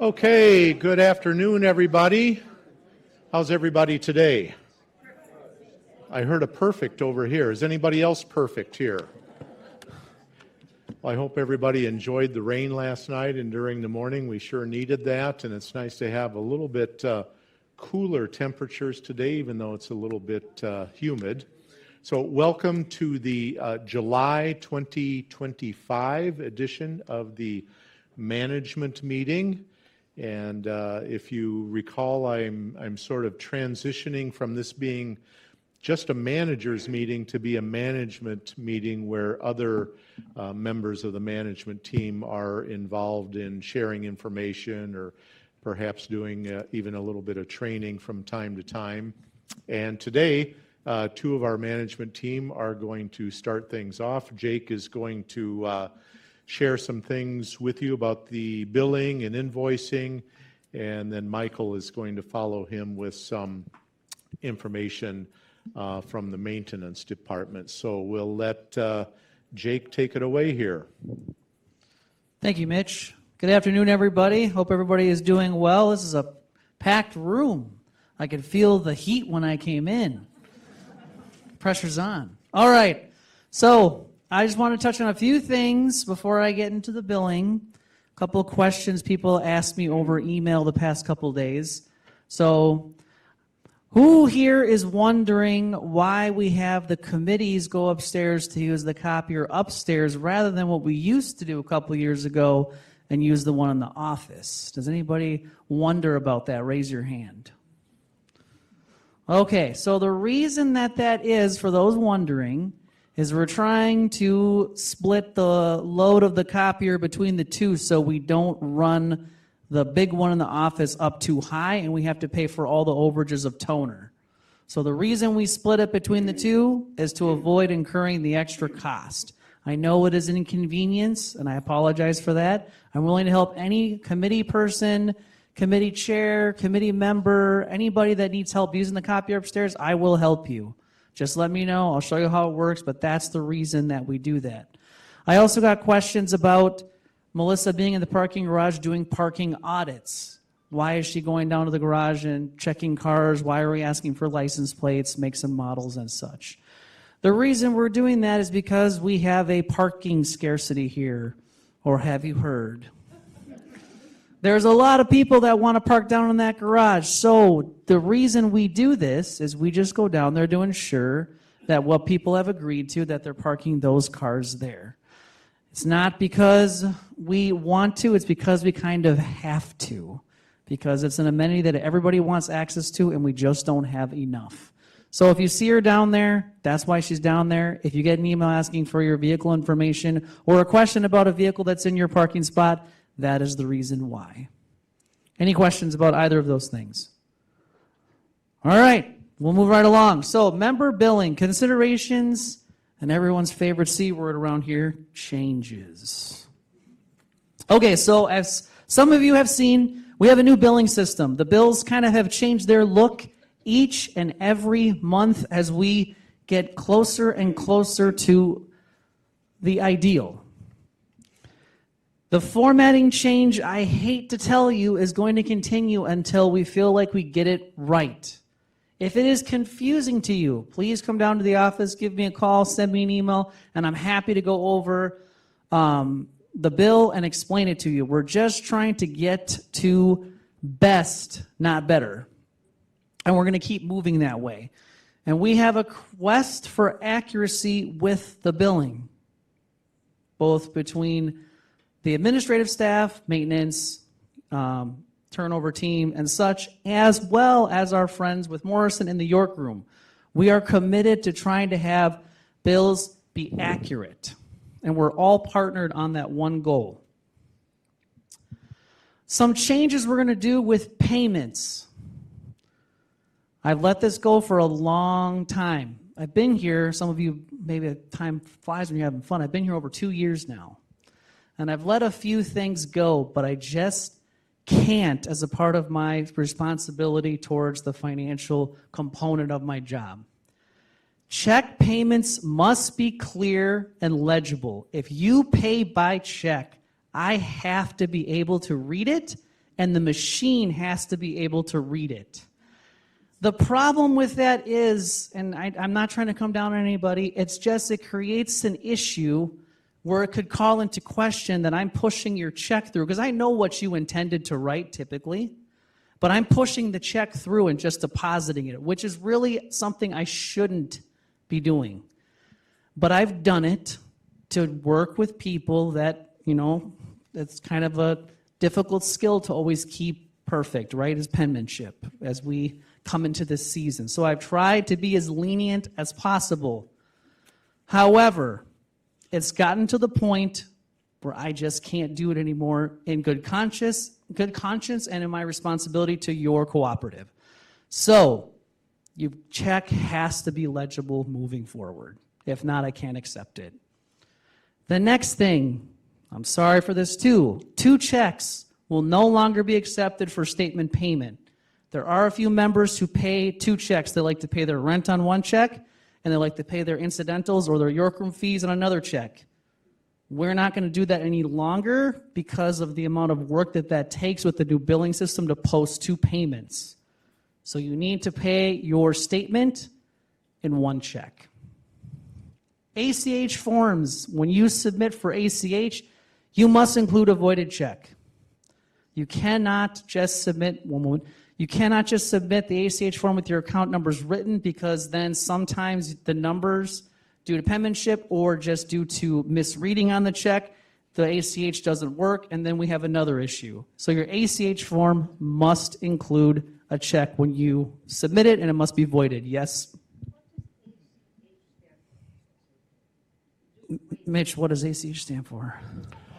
Okay, good afternoon, everybody. How's everybody today? I heard a perfect over here. Is anybody else perfect here? Well, I hope everybody enjoyed the rain last night and during the morning. We sure needed that, and it's nice to have a little bit cooler temperatures today, even though it's a little bit humid. So welcome to the July 2025 edition of the management meeting. And if you recall, I'm sort of transitioning from this being just a manager's meeting to be a management meeting where other members of the management team are involved in sharing information or perhaps doing even a little bit of training from time to time. And today, two of our management team are going to start things off. Jake is going to share some things with you about the billing and invoicing, and then Michael is going to follow him with some information from the maintenance department. So we'll let Jake take it away here. Thank you, Mitch. Good afternoon, everybody. Hope everybody is doing well. This is a packed room. I could feel the heat when I came in. Pressure's on. All right. So I just want to touch on a few things before I get into the billing. A couple of questions people asked me over email the past couple of days. So who here is wondering why we have the committees go upstairs to use the copier upstairs rather than what we used to do a couple of years ago and use the one in the office? Does anybody wonder about that? Raise your hand. Okay, so the reason that is, for those wondering, is we're trying to split the load of the copier between the two so we don't run the big one in the office up too high and we have to pay for all the overages of toner. So the reason we split it between the two is to avoid incurring the extra cost. I know it is an inconvenience, and I apologize for that. I'm willing to help any committee person, committee chair, committee member, anybody that needs help using the copier upstairs, I will help you. Just let me know. I'll show you how it works, but that's the reason that we do that. I also got questions about Melissa being in the parking garage doing parking audits. Why is she going down to the garage and checking cars? Why are we asking for license plates, makes and models, and such? The reason we're doing that is because we have a parking scarcity here. Or have you heard? There's a lot of people that want to park down in that garage. So the reason we do this is we just go down there to ensure that what people have agreed to, that they're parking those cars there. It's not because we want to, it's because we kind of have to. Because it's an amenity that everybody wants access to and we just don't have enough. So if you see her down there, that's why she's down there. If you get an email asking for your vehicle information or a question about a vehicle that's in your parking spot, that is the reason why. Any questions about either of those things? All right, we'll move right along. So member billing, considerations, and everyone's favorite C word around here, changes. Okay, so as some of you have seen, we have a new billing system. The bills kind of have changed their look each and every month as we get closer and closer to the ideal. The formatting change, I hate to tell you, is going to continue until we feel like we get it right. If it is confusing to you, please come down to the office, give me a call, send me an email, and I'm happy to go over the bill and explain it to you. We're just trying to get to best, not better. And we're going to keep moving that way. And we have a quest for accuracy with the billing, both between the administrative staff, maintenance, turnover team, and such, as well as our friends with Morrison in the York room. We are committed to trying to have bills be accurate, and we're all partnered on that one goal. Some changes we're going to do with payments. I've let this go for a long time. I've been here, some of you, maybe time flies when you're having fun. I've been here over 2 years now. And I've let a few things go, but I just can't as a part of my responsibility towards the financial component of my job. Check payments must be clear and legible. If you pay by check, I have to be able to read it and the machine has to be able to read it. The problem with that is, and I'm not trying to come down on anybody, it's just it creates an issue where it could call into question that I'm pushing your check through, because I know what you intended to write typically, but I'm pushing the check through and just depositing it, which is really something I shouldn't be doing. But I've done it to work with people that, it's kind of a difficult skill to always keep perfect, right, as penmanship, as we come into this season. So I've tried to be as lenient as possible. However, it's gotten to the point where I just can't do it anymore in good conscience, and in my responsibility to your cooperative. So your check has to be legible moving forward. If not, I can't accept it. The next thing, I'm sorry for this too, 2 checks will no longer be accepted for statement payment. There are a few members who pay 2 checks. They like to pay their rent on 1 check, and they like to pay their incidentals or their Yorkroom fees on another check. We're not going to do that any longer because of the amount of work that takes with the new billing system to post 2 payments. So you need to pay your statement in 1 check. ACH forms, when you submit for ACH, you must include a voided check. You cannot just submit the ACH form with your account numbers written, because then sometimes the numbers, due to penmanship or just due to misreading on the check, the ACH doesn't work, and then we have another issue. So your ACH form must include a check when you submit it, and it must be voided. Yes? Mitch, what does ACH stand for?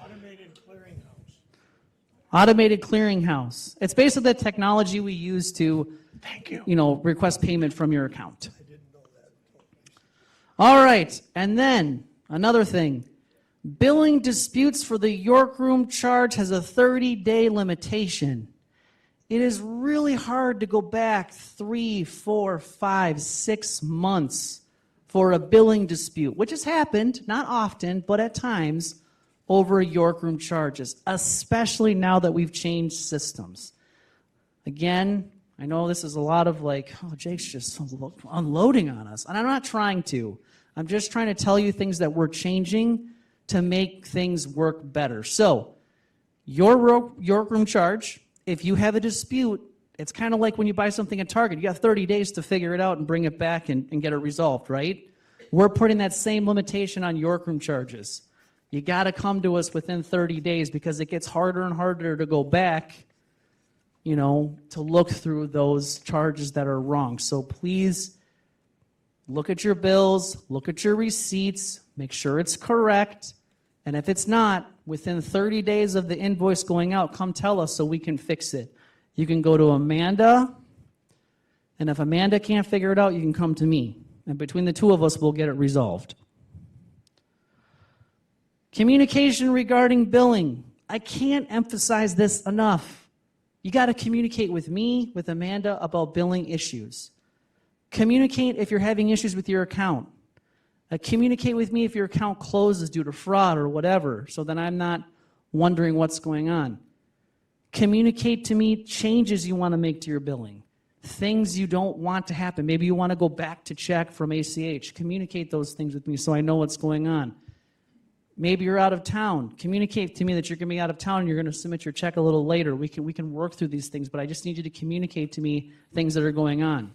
Automated clearinghouse. Automated clearinghouse. It's basically the technology we use to, request payment from your account. I didn't know that. All right, and then another thing. Billing disputes for the Yorkroom charge has a 30-day limitation. It is really hard to go back 3, 4, 5, 6 months for a billing dispute, which has happened, not often, but at times, over Yorkroom charges, especially now that we've changed systems. Again, I know this is a lot of Jake's just unloading on us, and I'm not trying to. I'm just trying to tell you things that we're changing to make things work better. So, your Yorkroom charge, if you have a dispute, it's kind of like when you buy something at Target. You have 30 days to figure it out and bring it back and get it resolved, right? We're putting that same limitation on Yorkroom charges. You got to come to us within 30 days because it gets harder and harder to go back, to look through those charges that are wrong. So please look at your bills, look at your receipts, make sure it's correct. And if it's not, within 30 days of the invoice going out, come tell us so we can fix it. You can go to Amanda, and if Amanda can't figure it out, you can come to me. And between the 2 of us, we'll get it resolved. Communication regarding billing. I can't emphasize this enough. You got to communicate with me, with Amanda, about billing issues. Communicate if you're having issues with your account. Communicate with me if your account closes due to fraud or whatever, so that I'm not wondering what's going on. Communicate to me changes you want to make to your billing, things you don't want to happen. Maybe you want to go back to check from ACH. Communicate those things with me so I know what's going on. Maybe you're out of town. Communicate to me that you're going to be out of town and you're going to submit your check a little later. We can work through these things, but I just need you to communicate to me things that are going on.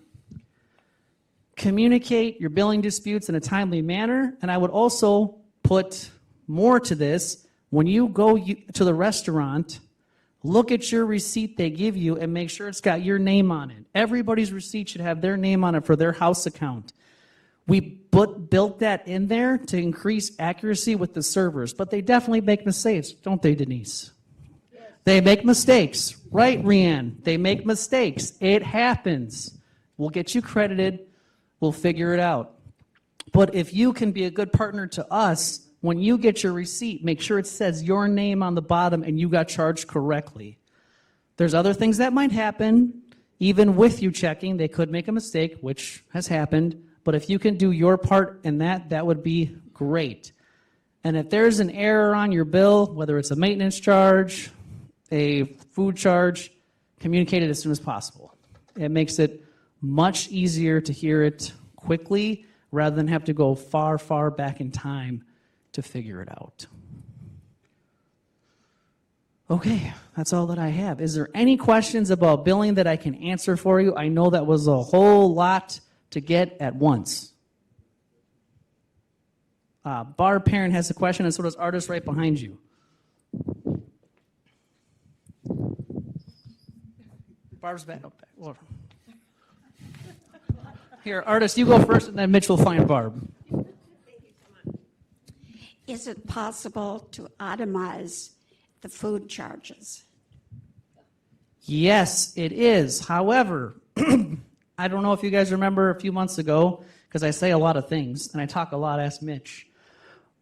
Communicate your billing disputes in a timely manner, and I would also put more to this. When you go to the restaurant, look at your receipt they give you and make sure it's got your name on it. Everybody's receipt should have their name on it for their house account. We built that in there to increase accuracy with the servers, but they definitely make mistakes, don't they, Denise? Yes. They make mistakes, right, Rianne? They make mistakes. It happens. We'll get you credited. We'll figure it out. But if you can be a good partner to us, when you get your receipt, make sure it says your name on the bottom and you got charged correctly. There's other things that might happen. Even with you checking, they could make a mistake, which has happened. But if you can do your part in that, that would be great. And if there's an error on your bill, whether it's a maintenance charge, a food charge, communicate it as soon as possible. It makes it much easier to hear it quickly rather than have to go far, far back in time to figure it out. Okay, that's all that I have. Is there any questions about billing that I can answer for you? I know that was a whole lot to get at once. Barb Parent has a question, and so does Artist right behind you. Barb's back. Well, here, Artist, you go first, and then Mitch will find Barb. Is it possible to itemize the food charges? Yes, it is. However, I don't know if you guys remember a few months ago, because I say a lot of things, and I talk a lot, ask Mitch.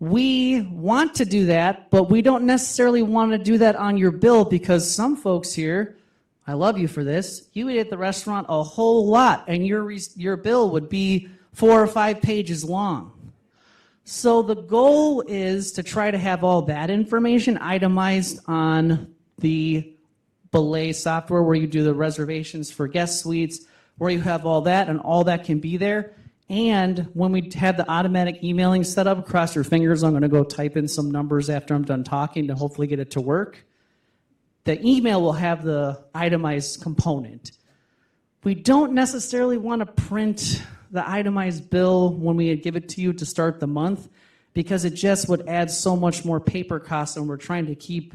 We want to do that, but we don't necessarily want to do that on your bill because some folks here, I love you for this, you eat at the restaurant a whole lot, and your bill would be 4 or 5 pages long. So the goal is to try to have all that information itemized on the Belay software where you do the reservations for guest suites, where you have all that, and all that can be there. And when we have the automatic emailing set up, cross your fingers, I'm going to go type in some numbers after I'm done talking to hopefully get it to work. The email will have the itemized component. We don't necessarily want to print the itemized bill when we give it to you to start the month because it just would add so much more paper costs, and we're trying to keep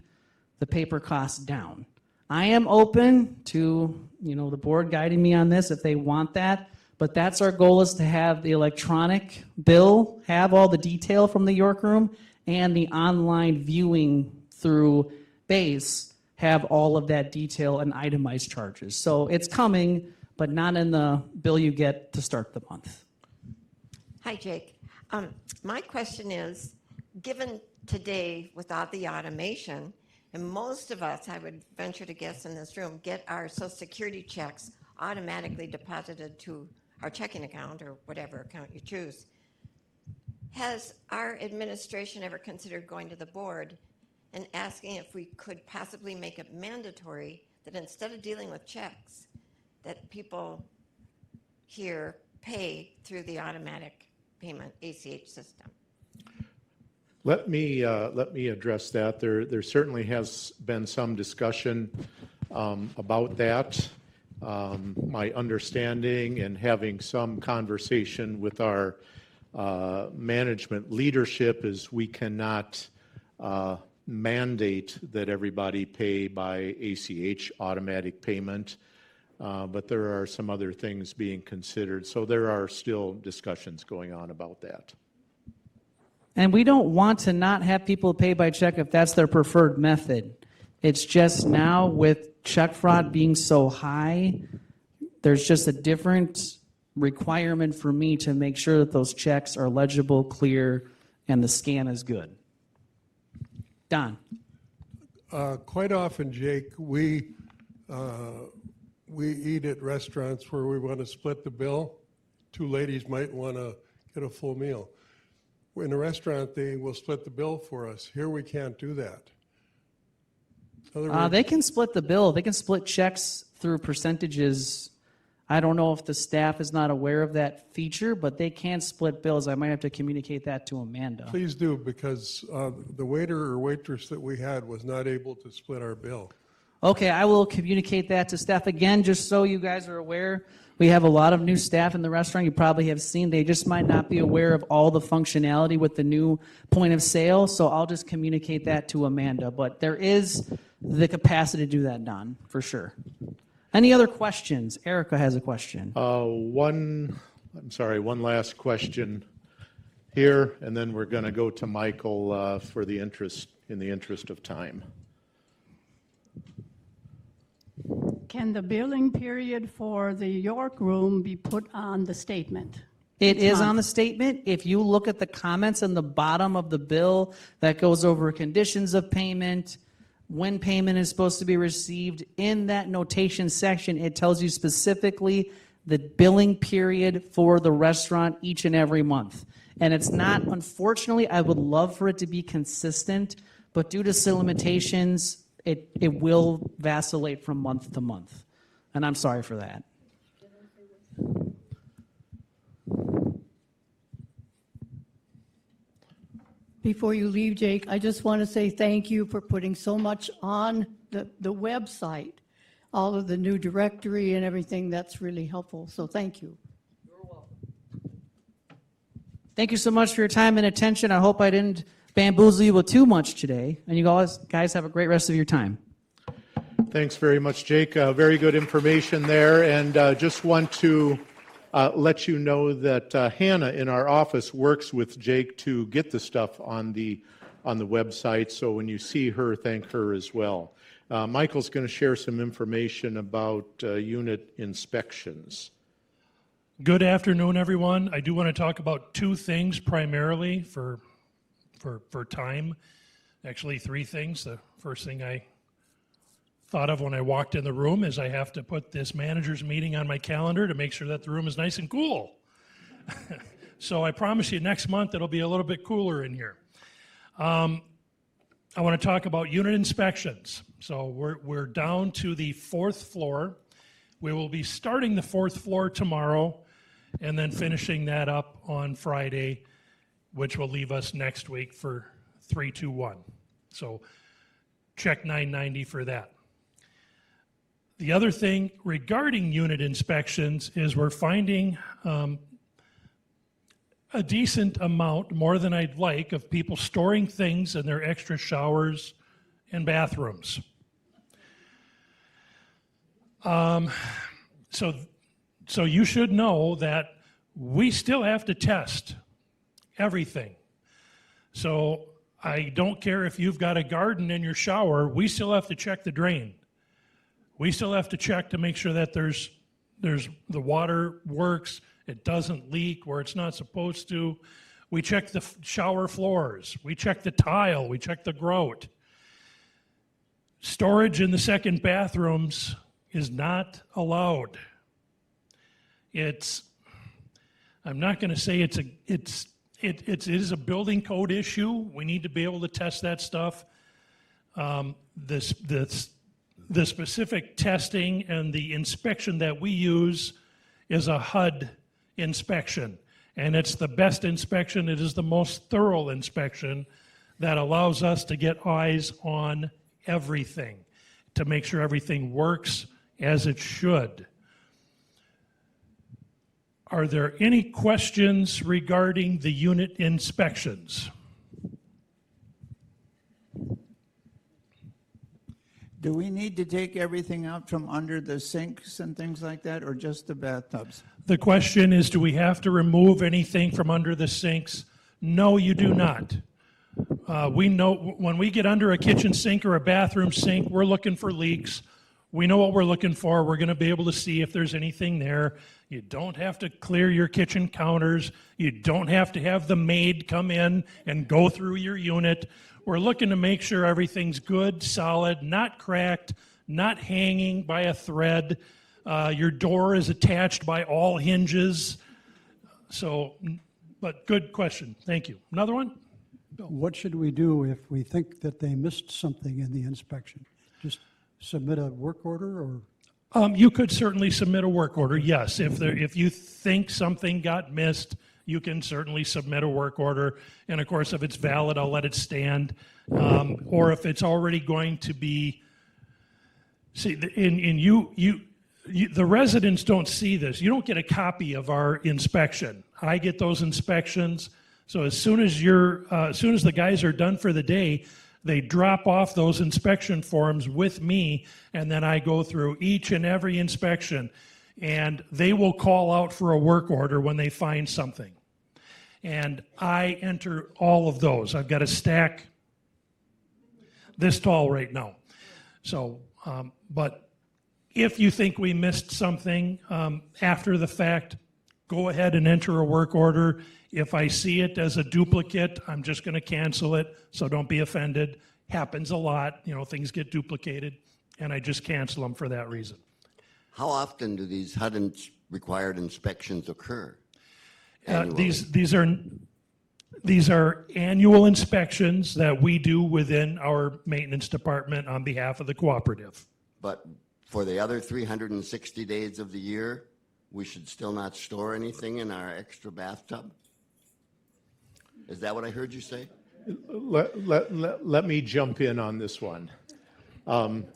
the paper costs down. I am open to, the board guiding me on this if they want that, but that's our goal, is to have the electronic bill, have all the detail from the York Room, and the online viewing through Base have all of that detail and itemized charges. So it's coming, but not in the bill you get to start the month. Hi, Jake. My question is, given today without the automation, and most of us, I would venture to guess in this room, get our Social Security checks automatically deposited to our checking account or whatever account you choose. Has our administration ever considered going to the board and asking if we could possibly make it mandatory that instead of dealing with checks, that people here pay through the automatic payment ACH system? Let me address that. There certainly has been some discussion about that. My understanding and having some conversation with our management leadership is we cannot mandate that everybody pay by ACH automatic payment, but there are some other things being considered. So there are still discussions going on about that. And we don't want to not have people pay by check if that's their preferred method. It's just now with check fraud being so high, there's just a different requirement for me to make sure that those checks are legible, clear, and the scan is good. Don. Quite often, Jake, we eat at restaurants where we want to split the bill. Two ladies might want to get a full meal. In a restaurant, they will split the bill for us. Here, we can't do that. In other words, They can split the bill. They can split checks through percentages. I don't know if the staff is not aware of that feature, but they can split bills. I might have to communicate that to Amanda. please do, because the waiter or waitress that we had was not able to split our bill. Okay, I will communicate that to staff again, just so you guys are aware. We have a lot of new staff in the restaurant. You probably have seen. They just might not be aware of all the functionality with the new point of sale. So I'll just communicate that to Amanda. But there is the capacity to do that, Don, for sure. Any other questions? Erica has a question. One last question here, and then we're going to go to Michael in the interest of time. Can the billing period for the York Room be put on the statement? It is on the statement. If you look at the comments in the bottom of the bill that goes over conditions of payment, when payment is supposed to be received, in that notation section, it tells you specifically the billing period for the restaurant each and every month. And it's not, unfortunately, I would love for it to be consistent, but due to some limitations, it will vacillate from month to month. And I'm sorry for that. Before you leave, Jake, I just want to say thank you for putting so much on the website, all of the new directory and everything. That's really helpful. So thank you. Thank you so much for your time and attention. I hope I didn't bamboozle you with too much today. And you guys have a great rest of your time. Thanks very much, Jake. Very good information there. And just want to let you know that Hannah in our office works with Jake to get the stuff on the website. So when you see her, thank her as well. Michael's going to share some information about unit inspections. Good afternoon, everyone. I do want to talk about two things primarily for time. Actually, three things. The first thing I thought of when I walked in the room is I have to put this manager's meeting on my calendar to make sure that the room is nice and cool. So I promise you next month it'll be a little bit cooler in here. I want to talk about unit inspections. So we're down to the 4th floor. We will be starting the 4th floor tomorrow and then finishing that up on Friday, which will leave us next week for 321. So check 990 for that. The other thing regarding unit inspections is we're finding a decent amount, more than I'd like, of people storing things in their extra showers and bathrooms. So you should know that we still have to test everything. So I don't care if you've got a garden in your shower, we still have to check the drain. We still have to check to make sure that there's the water works, it doesn't leak where it's not supposed to. We check the shower floors, we check the tile, we check the grout. Storage in the second bathrooms is not allowed. I'm not going to say it is a building code issue. We need to be able to test that stuff. The specific testing and the inspection that we use is a HUD inspection. And it's the best inspection. It is the most thorough inspection that allows us to get eyes on everything, to make sure everything works as it should. Are there any questions regarding the unit inspections? Do we need to take everything out from under the sinks and things like that, or just the bathtubs? The question is, do we have to remove anything from under the sinks? No, you do not. We know when we get under a kitchen sink or a bathroom sink, we're looking for leaks. We know what we're looking for. We're going to be able to see if there's anything there. You don't have to clear your kitchen counters. You don't have to have the maid come in and go through your unit. We're looking to make sure everything's good, solid, not cracked, not hanging by a thread. Your door is attached by all hinges. So, but good question. Thank you. Another one? What should we do if we think that they missed something in the inspection? Just submit a work order, or? You could certainly submit a work order, yes. If you think something got missed, you can certainly submit a work order. And of course, if it's valid, I'll let it stand. Or if it's already going to be, see, the residents don't see this. You don't get a copy of our inspection. I get those inspections. So as soon as the guys are done for the day, they drop off those inspection forms with me, and then I go through each and every inspection, and they will call out for a work order when they find something. And I enter all of those. I've got a stack this tall right now. So, but if you think we missed something after the fact, go ahead and enter a work order. If I see it as a duplicate, I'm just going to cancel it, so don't be offended. Happens a lot, things get duplicated, and I just cancel them for that reason. How often do these HUD required inspections occur? These are These are annual inspections that we do within our maintenance department on behalf of the cooperative. But for the other 360 days of the year, we should still not store anything in our extra bathtub? Is that what I heard you say? Let me jump in on this one.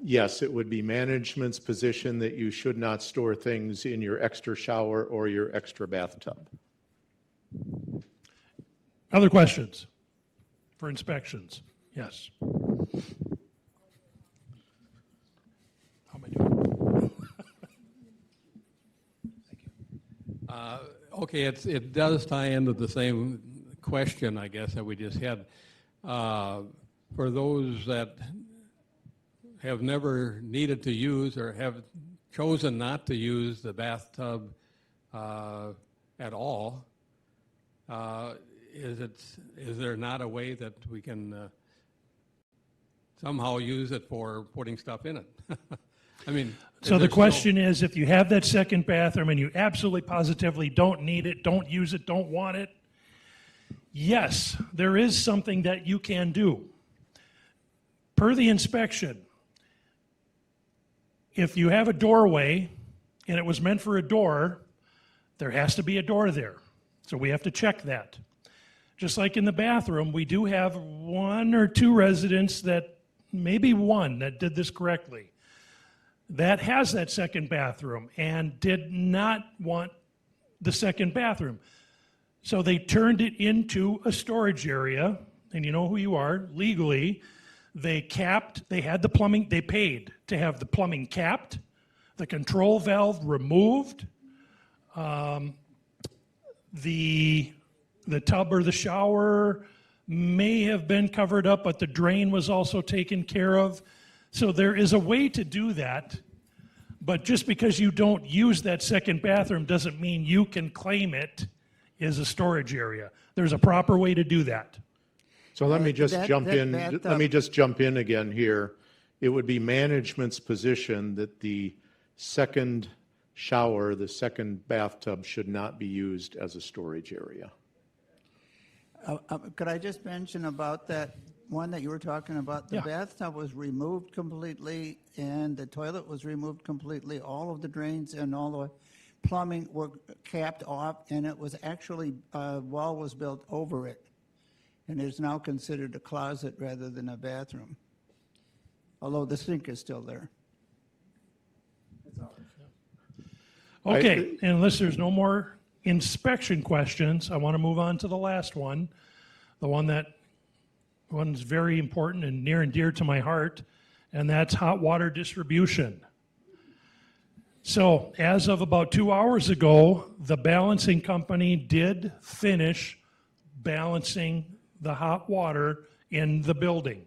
Yes, it would be management's position that you should not store things in your extra shower or your extra bathtub. Other questions for inspections? Yes. How am I doing? Okay, it does tie into the same question, I guess, that we just had. For those that have never needed to use or have chosen not to use the bathtub at all, is there not a way that we can somehow use it for putting stuff in it? I mean, So the question is, if you have that second bathroom and you absolutely positively don't need it, don't use it, don't want it, yes, there is something that you can do. Per the inspection, if you have a doorway and it was meant for a door, there has to be a door there. So we have to check that. Just like in the bathroom, we do have one or two residents that, maybe one, that did this correctly, that has that second bathroom and did not want the second bathroom. So they turned it into a storage area, and you know who you are, legally. They had the plumbing, they paid to have the plumbing capped, the control valve removed, the tub or the shower may have been covered up, but the drain was also taken care of. So there is a way to do that, but just because you don't use that second bathroom doesn't mean you can claim it as a storage area. There's a proper way to do that. So let me just that- jump that in. bathtub- Let me just jump in again here. It would be management's position that the second shower, the second bathtub should not be used as a storage area. Could I just mention about that one that you were talking about? The Yeah. bathtub was removed completely, and the toilet was removed completely. All of the drains and all the plumbing were capped off, and it was actually, a wall was built over it. And it's now considered a closet rather than a bathroom, although the sink is still there. Okay, and unless there's no more inspection questions, I want to move on to the last one, the one's very important and near and dear to my heart, and that's hot water distribution. So as of about 2 hours ago, the balancing company did finish balancing the hot water in the building.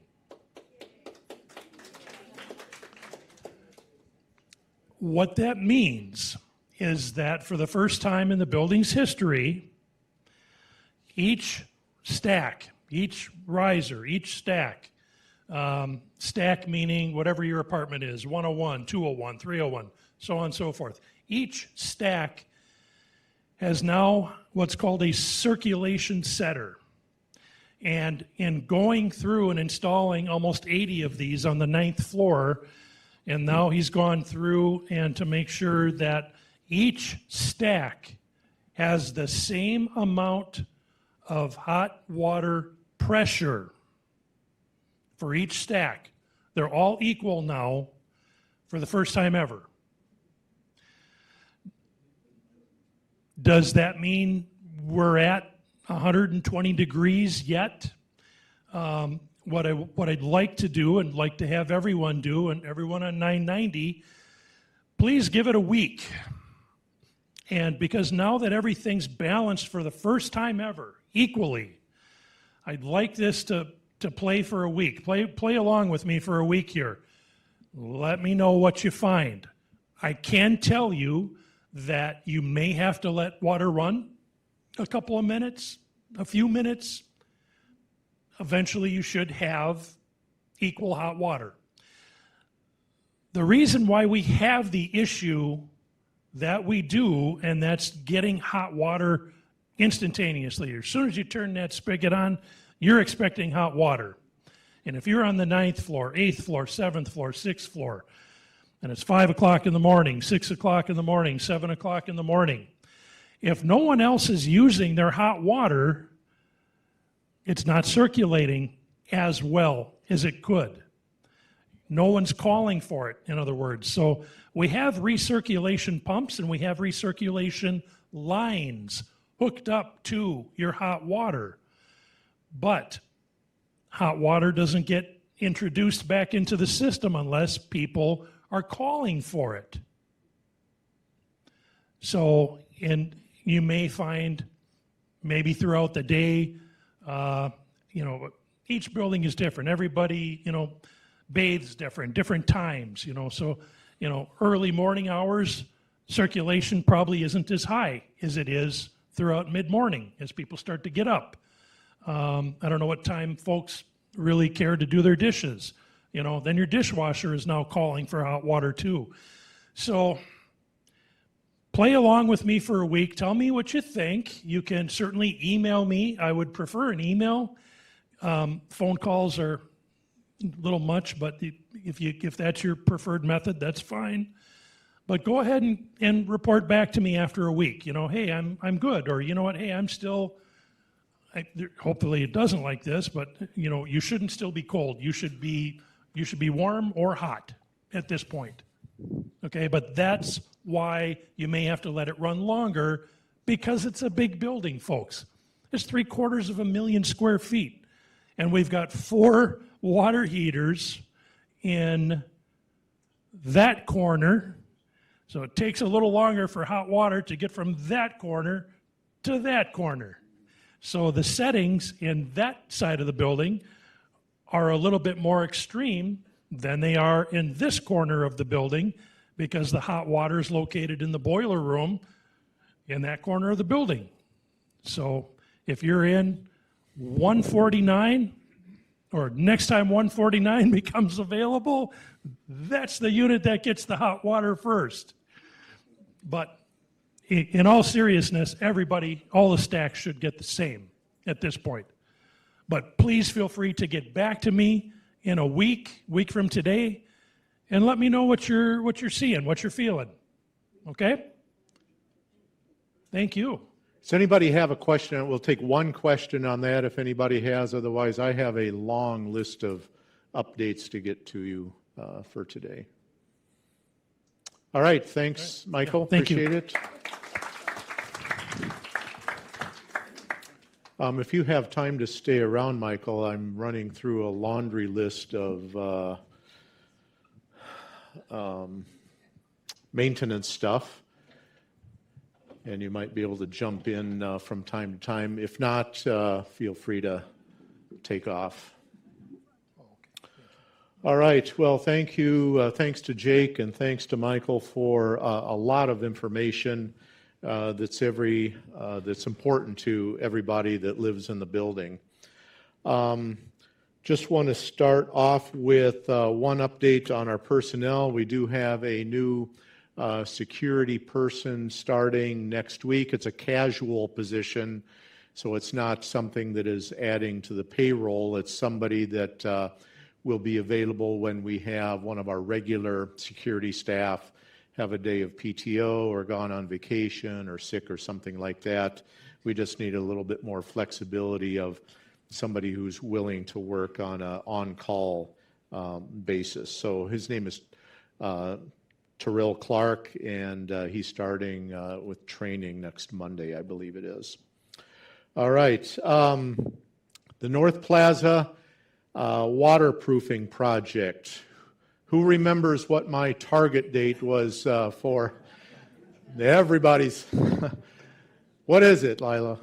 What that means is that for the first time in the building's history, each stack, each riser, each stack, stack meaning whatever your apartment is, 101, 201, 301, so on and so forth. Each stack has now what's called a circulation setter. And in going through and installing almost 80 of these on the 9th floor, and now he's gone through and to make sure that each stack has the same amount of hot water pressure for each stack. They're all equal now for the first time ever. Does that mean we're at 120 degrees yet? What I'd like to do and like to have everyone do, and everyone on 990, please give it a week. And because now that everything's balanced for the first time ever, equally, I'd like this to play for a week. Play along with me for a week here. Let me know what you find. I can tell you that you may have to let water run a couple of minutes, a few minutes. Eventually you should have equal hot water. The reason why we have the issue that we do, and that's getting hot water instantaneously. As soon as you turn that spigot on, you're expecting hot water. And if you're on the 9th floor, 8th floor, 7th floor, 6th floor, and it's 5 o'clock in the morning, 6 o'clock in the morning, 7 o'clock in the morning, if no one else is using their hot water, it's not circulating as well as it could. No one's calling for it, in other words. So we have recirculation pumps and we have recirculation lines hooked up to your hot water. But hot water doesn't get introduced back into the system unless people are calling for it. So, and you may find maybe throughout the day, each building is different. Everybody, bathes different times, So, early morning hours, circulation probably isn't as high as it is throughout mid-morning as people start to get up. I don't know what time folks really care to do their dishes. Then your dishwasher is now calling for hot water too. So play along with me for a week. Tell me what you think. You can certainly email me. I would prefer an email. Phone calls are a little much, but if that's your preferred method, that's fine. But go ahead and report back to me after a week. Hey, I'm good. Or you know what? Hey, I'm still. Hopefully it doesn't like this, but you shouldn't still be cold. You should be warm or hot at this point. Okay, but that's why you may have to let it run longer, because it's a big building, folks. It's 750,000 square feet, and we've got 4 water heaters in that corner. So it takes a little longer for hot water to get from that corner to that corner. So the settings in that side of the building are a little bit more extreme than they are in this corner of the building, because the hot water is located in the boiler room in that corner of the building. So if you're in 149, or next time 149 becomes available, that's the unit that gets the hot water first. But in all seriousness, everybody, all the stacks should get the same at this point. But please feel free to get back to me in a week from today, and let me know what you're seeing, what you're feeling. Okay? Thank you. Does anybody have a question? We'll take one question on that if anybody has. Otherwise, I have a long list of updates to get to you for today. All right. Thanks, Michael. Yeah, thank you. Appreciate it. If you have time to stay around, Michael, I'm running through a laundry list of maintenance stuff, and you might be able to jump in from time to time. If not, feel free to take off. All right. Well, thank you. Thanks to Jake and thanks to Michael for a lot of information that's important to everybody that lives in the building. Just want to start off with one update on our personnel. We do have a new security person starting next week. It's a casual position, so it's not something that is adding to the payroll. It's somebody that will be available when we have one of our regular security staff have a day of PTO or gone on vacation or sick or something like that. We just need a little bit more flexibility of somebody who's willing to work on an on-call basis. So his name is Terrell Clark, and he's starting with training next Monday, I believe it is. All right. The North Plaza waterproofing project. Who remembers what my target date was for? Everybody's. What is it, Lila?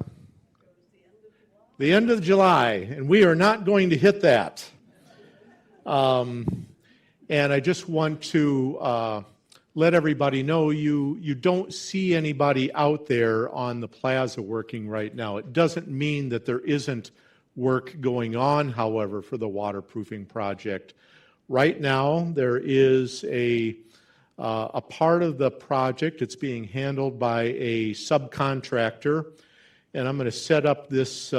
The end of July, and we are not going to hit that. And I just want to let everybody know you don't see anybody out there on the plaza working right now. It doesn't mean that there isn't work going on, however, for the waterproofing project. Right now, there is a part of the project. It's being handled by a subcontractor, and I'm going to set up these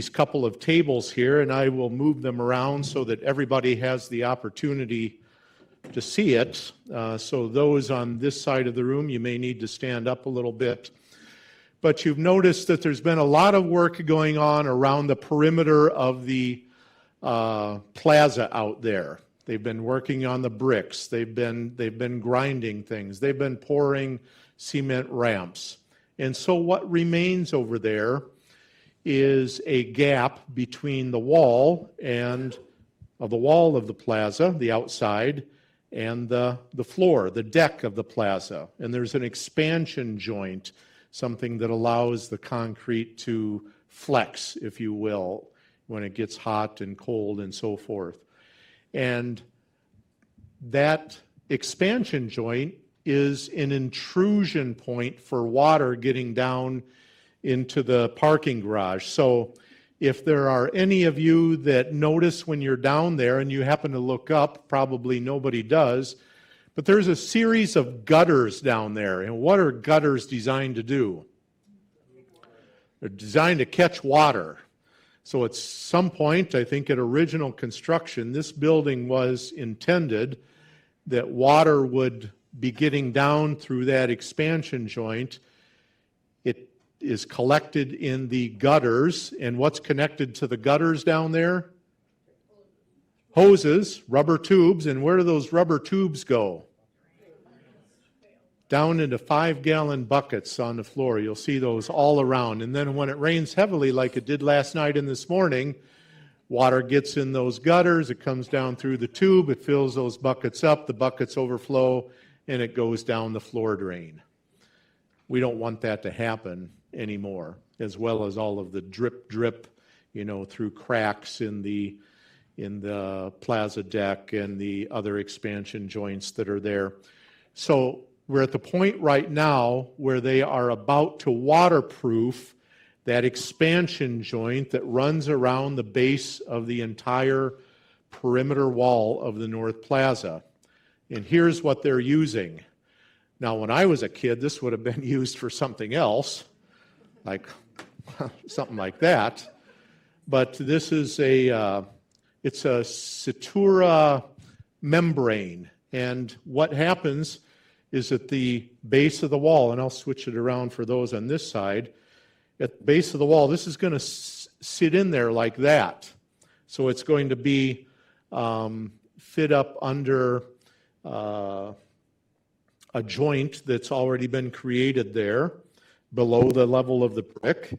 couple of tables here, and I will move them around so that everybody has the opportunity to see it. So those on this side of the room, you may need to stand up a little bit. But you've noticed that there's been a lot of work going on around the perimeter of the plaza out there. They've been working on the bricks. They've been grinding things. They've been pouring cement ramps. And so what remains over there is a gap between the wall of the plaza, the outside, and the floor, the deck of the plaza. And there's an expansion joint, something that allows the concrete to flex, if you will, when it gets hot and cold and so forth. And that expansion joint is an intrusion point for water getting down into the parking garage. So if there are any of you that notice when you're down there and you happen to look up, probably nobody does, but there's a series of gutters down there. And what are gutters designed to do? They're designed to catch water. So at some point, I think at original construction, this building was intended that water would be getting down through that expansion joint. It is collected in the gutters, and what's connected to the gutters down there? Hoses, rubber tubes, and where do those rubber tubes go? Down into 5-gallon buckets on the floor. You'll see those all around. And then when it rains heavily, like it did last night and this morning, water gets in those gutters, it comes down through the tube, it fills those buckets up, the buckets overflow, and it goes down the floor drain. We don't want that to happen anymore, as well as all of the drip, through cracks in the plaza deck and the other expansion joints that are there. So we're at the point right now where they are about to waterproof that expansion joint that runs around the base of the entire perimeter wall of the North Plaza. And here's what they're using. Now, when I was a kid, this would have been used for something else, like something like that. But this is it's a Citura membrane. And what happens is at the base of the wall, and I'll switch it around for those on this side, at the base of the wall, this is going to sit in there like that. So it's going to be fit up under a joint that's already been created there below the level of the brick,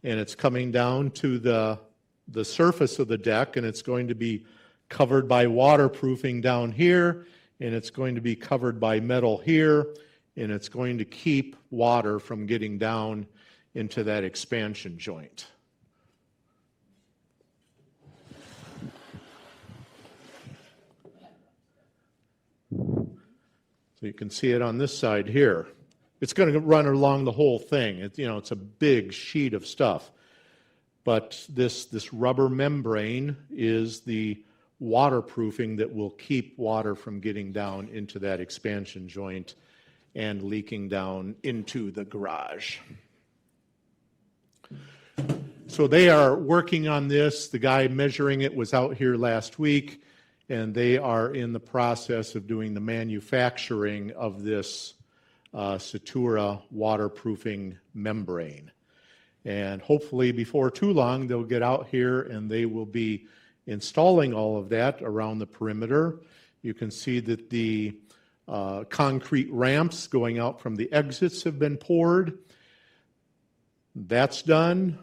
and it's coming down to the surface of the deck, and it's going to be covered by waterproofing down here, and it's going to be covered by metal here, and it's going to keep water from getting down into that expansion joint. So you can see it on this side here. It's going to run along the whole thing. It's a big sheet of stuff. But this rubber membrane is the waterproofing that will keep water from getting down into that expansion joint and leaking down into the garage. So they are working on this. The guy measuring it was out here last week, and they are in the process of doing the manufacturing of this Citura waterproofing membrane. And hopefully before too long, they'll get out here and they will be installing all of that around the perimeter. You can see that the concrete ramps going out from the exits have been poured. That's done.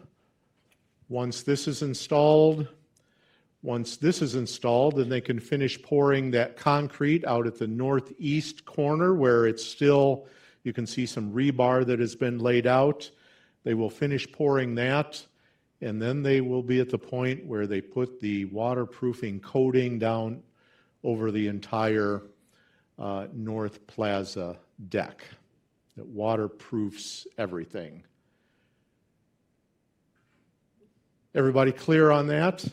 Once this is installed, then they can finish pouring that concrete out at the northeast corner where it's still, you can see some rebar that has been laid out. They will finish pouring that, and then they will be at the point where they put the waterproofing coating down over the entire North Plaza deck that waterproofs everything. Everybody clear on that?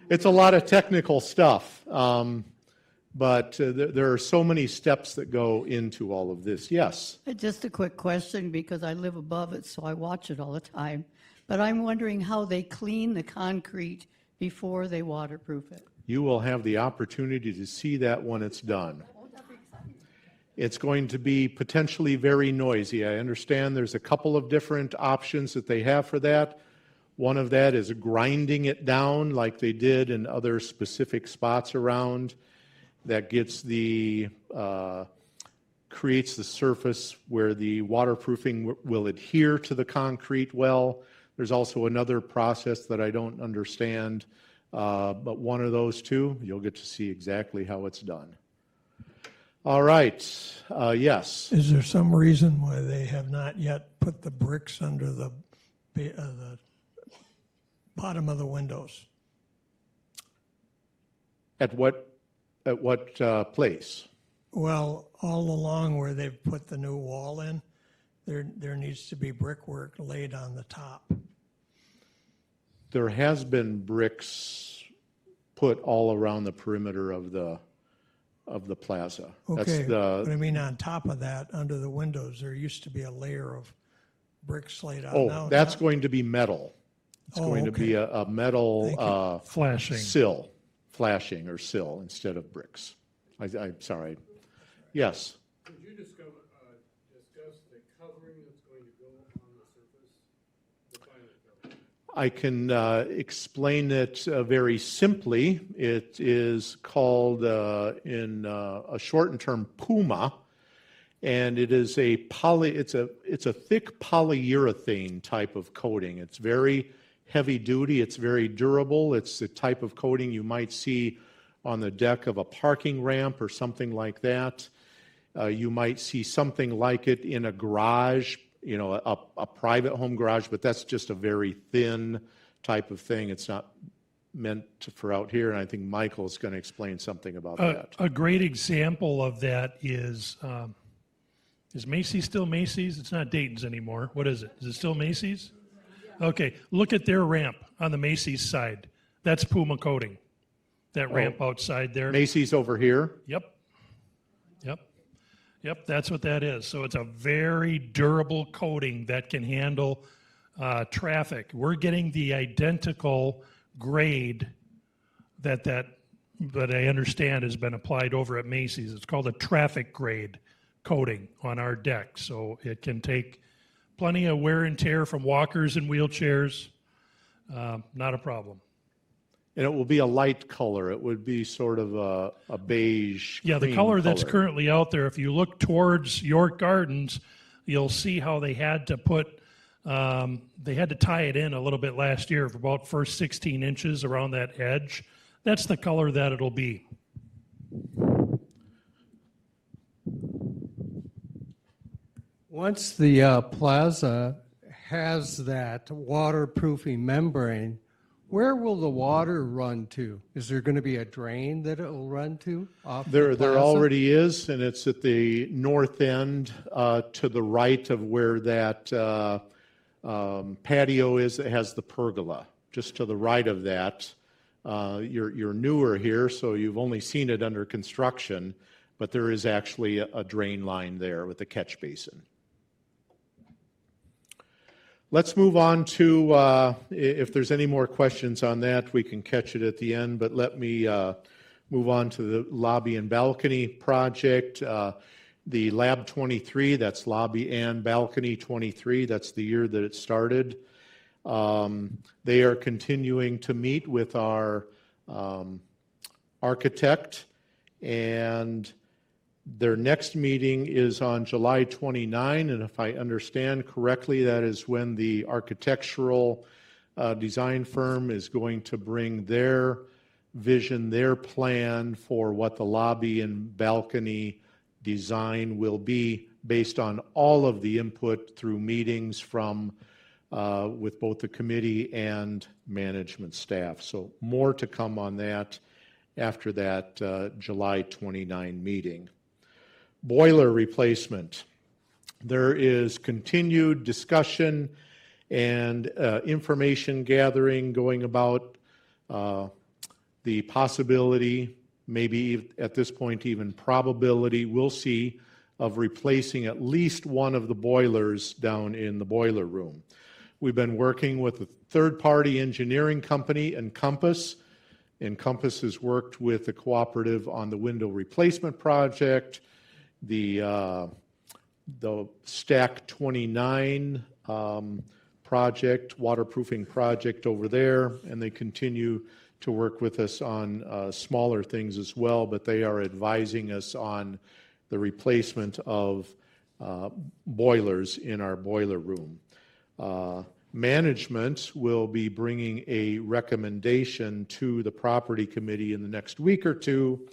It's a lot of technical stuff. But there are so many steps that go into all of this. Yes? Just a quick question, because I live above it, so I watch it all the time. But I'm wondering how they clean the concrete before they waterproof it. You will have the opportunity to see that when it's done. It's going to be potentially very noisy. I understand there's a couple of different options that they have for that. One of that is grinding it down like they did in other specific spots around. That gets creates the surface where the waterproofing will adhere to the concrete well. There's also another process that I don't understand, but one of those two, you'll get to see exactly how it's done. All right, yes. Is there some reason why they have not yet put the bricks under the bottom of the windows? At what place? Well, all along where they've put the new wall in, there needs to be brickwork laid on the top. There has been bricks put all around the perimeter of the plaza. Okay, but I mean on top of that, under the windows, there used to be a layer of bricks laid out. Oh, that's going to be metal. It's going to be a metal Flashing. sill, flashing or sill instead of bricks. I'm sorry. Yes. Could you discuss the covering that's going to go on the surface? Define it for me. I can explain it very simply. It is called, in a shortened term, PUMA, and it is it's a thick polyurethane type of coating. It's very heavy duty. It's very durable. It's the type of coating you might see on the deck of a parking ramp or something like that. You might see something like it in a garage, a private home garage, but that's just a very thin type of thing. It's not meant for out here, and I think Michael's going to explain something about that. A great example of that is Macy's still Macy's? It's not Dayton's anymore. What is it? Is it still Macy's? Okay, look at their ramp on the Macy's side. That's Puma coating. That ramp outside there. Macy's over here. Yep, that's what that is. So it's a very durable coating that can handle traffic. We're getting the identical grade that I understand has been applied over at Macy's. It's called a traffic grade coating on our deck. So it can take plenty of wear and tear from walkers and wheelchairs. Not a problem. And it will be a light color. It would be sort of a beige. Yeah, the cream color that's currently out there, if you look towards York Gardens, you'll see how they had to tie it in a little bit last year for about first 16 inches around that edge. That's the color that it'll be. Once the plaza has that waterproofing membrane, where will the water run to? Is there going to be a drain that it will run to? There already is, and it's at the north end to the right of where that patio is that has the pergola. Just to the right of that. You're newer here, so you've only seen it under construction, but there is actually a drain line there with a catch basin. Let's move on to, if there's any more questions on that, we can catch it at the end, but let me move on to the lobby and balcony project. The Lab 23, that's lobby and balcony 23, that's the year that it started. They are continuing to meet with our architect, and their next meeting is on July 29, and if I understand correctly, that is when the architectural design firm is going to bring their vision, their plan for what the lobby and balcony design will be based on all of the input through meetings from with both the committee and management staff. So more to come on that after that July 29 meeting. Boiler replacement. There is continued discussion and information gathering going about the possibility maybe at this point even probability, we'll see, of replacing at least one of the boilers down in the boiler room. We've been working with a third-party engineering company, Encompass. Encompass has worked with the cooperative on the window replacement project, the Stack 29 project, waterproofing project over there, and they continue to work with us on smaller things as well, but they are advising us on the replacement of boilers in our boiler room. Management will be bringing a recommendation to the property committee in the next week or two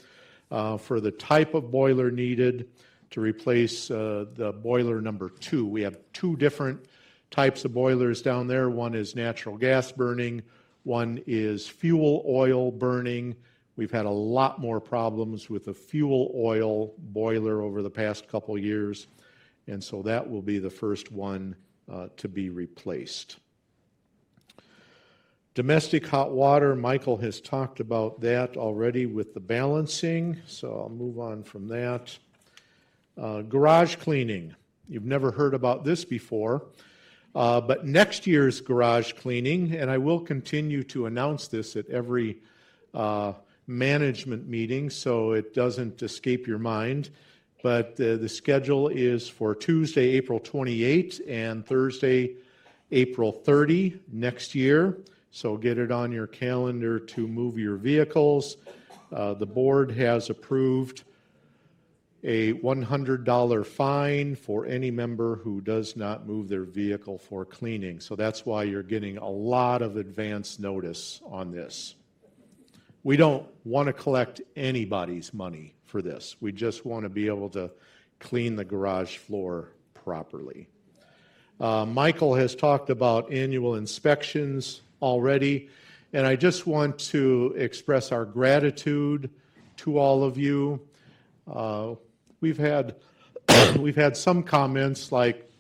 for the type of boiler needed to replace the boiler number 2. We have 2 different types of boilers down there. One is natural gas burning, one is fuel oil burning. We've had a lot more problems with the fuel oil boiler over the past couple years, and so that will be the first one to be replaced. Domestic hot water, Michael has talked about that already with the balancing, so I'll move on from that. Garage cleaning. You've never heard about this before, but next year's garage cleaning, and I will continue to announce this at every management meeting so it doesn't escape your mind, but the schedule is for Tuesday, April 28 and Thursday, April 30 next year. So get it on your calendar to move your vehicles. The board has approved a $100 fine for any member who does not move their vehicle for cleaning. So that's why you're getting a lot of advance notice on this. We don't want to collect anybody's money for this. We just want to be able to clean the garage floor properly. Michael has talked about annual inspections already, and I just want to express our gratitude to all of you. We've had some comments like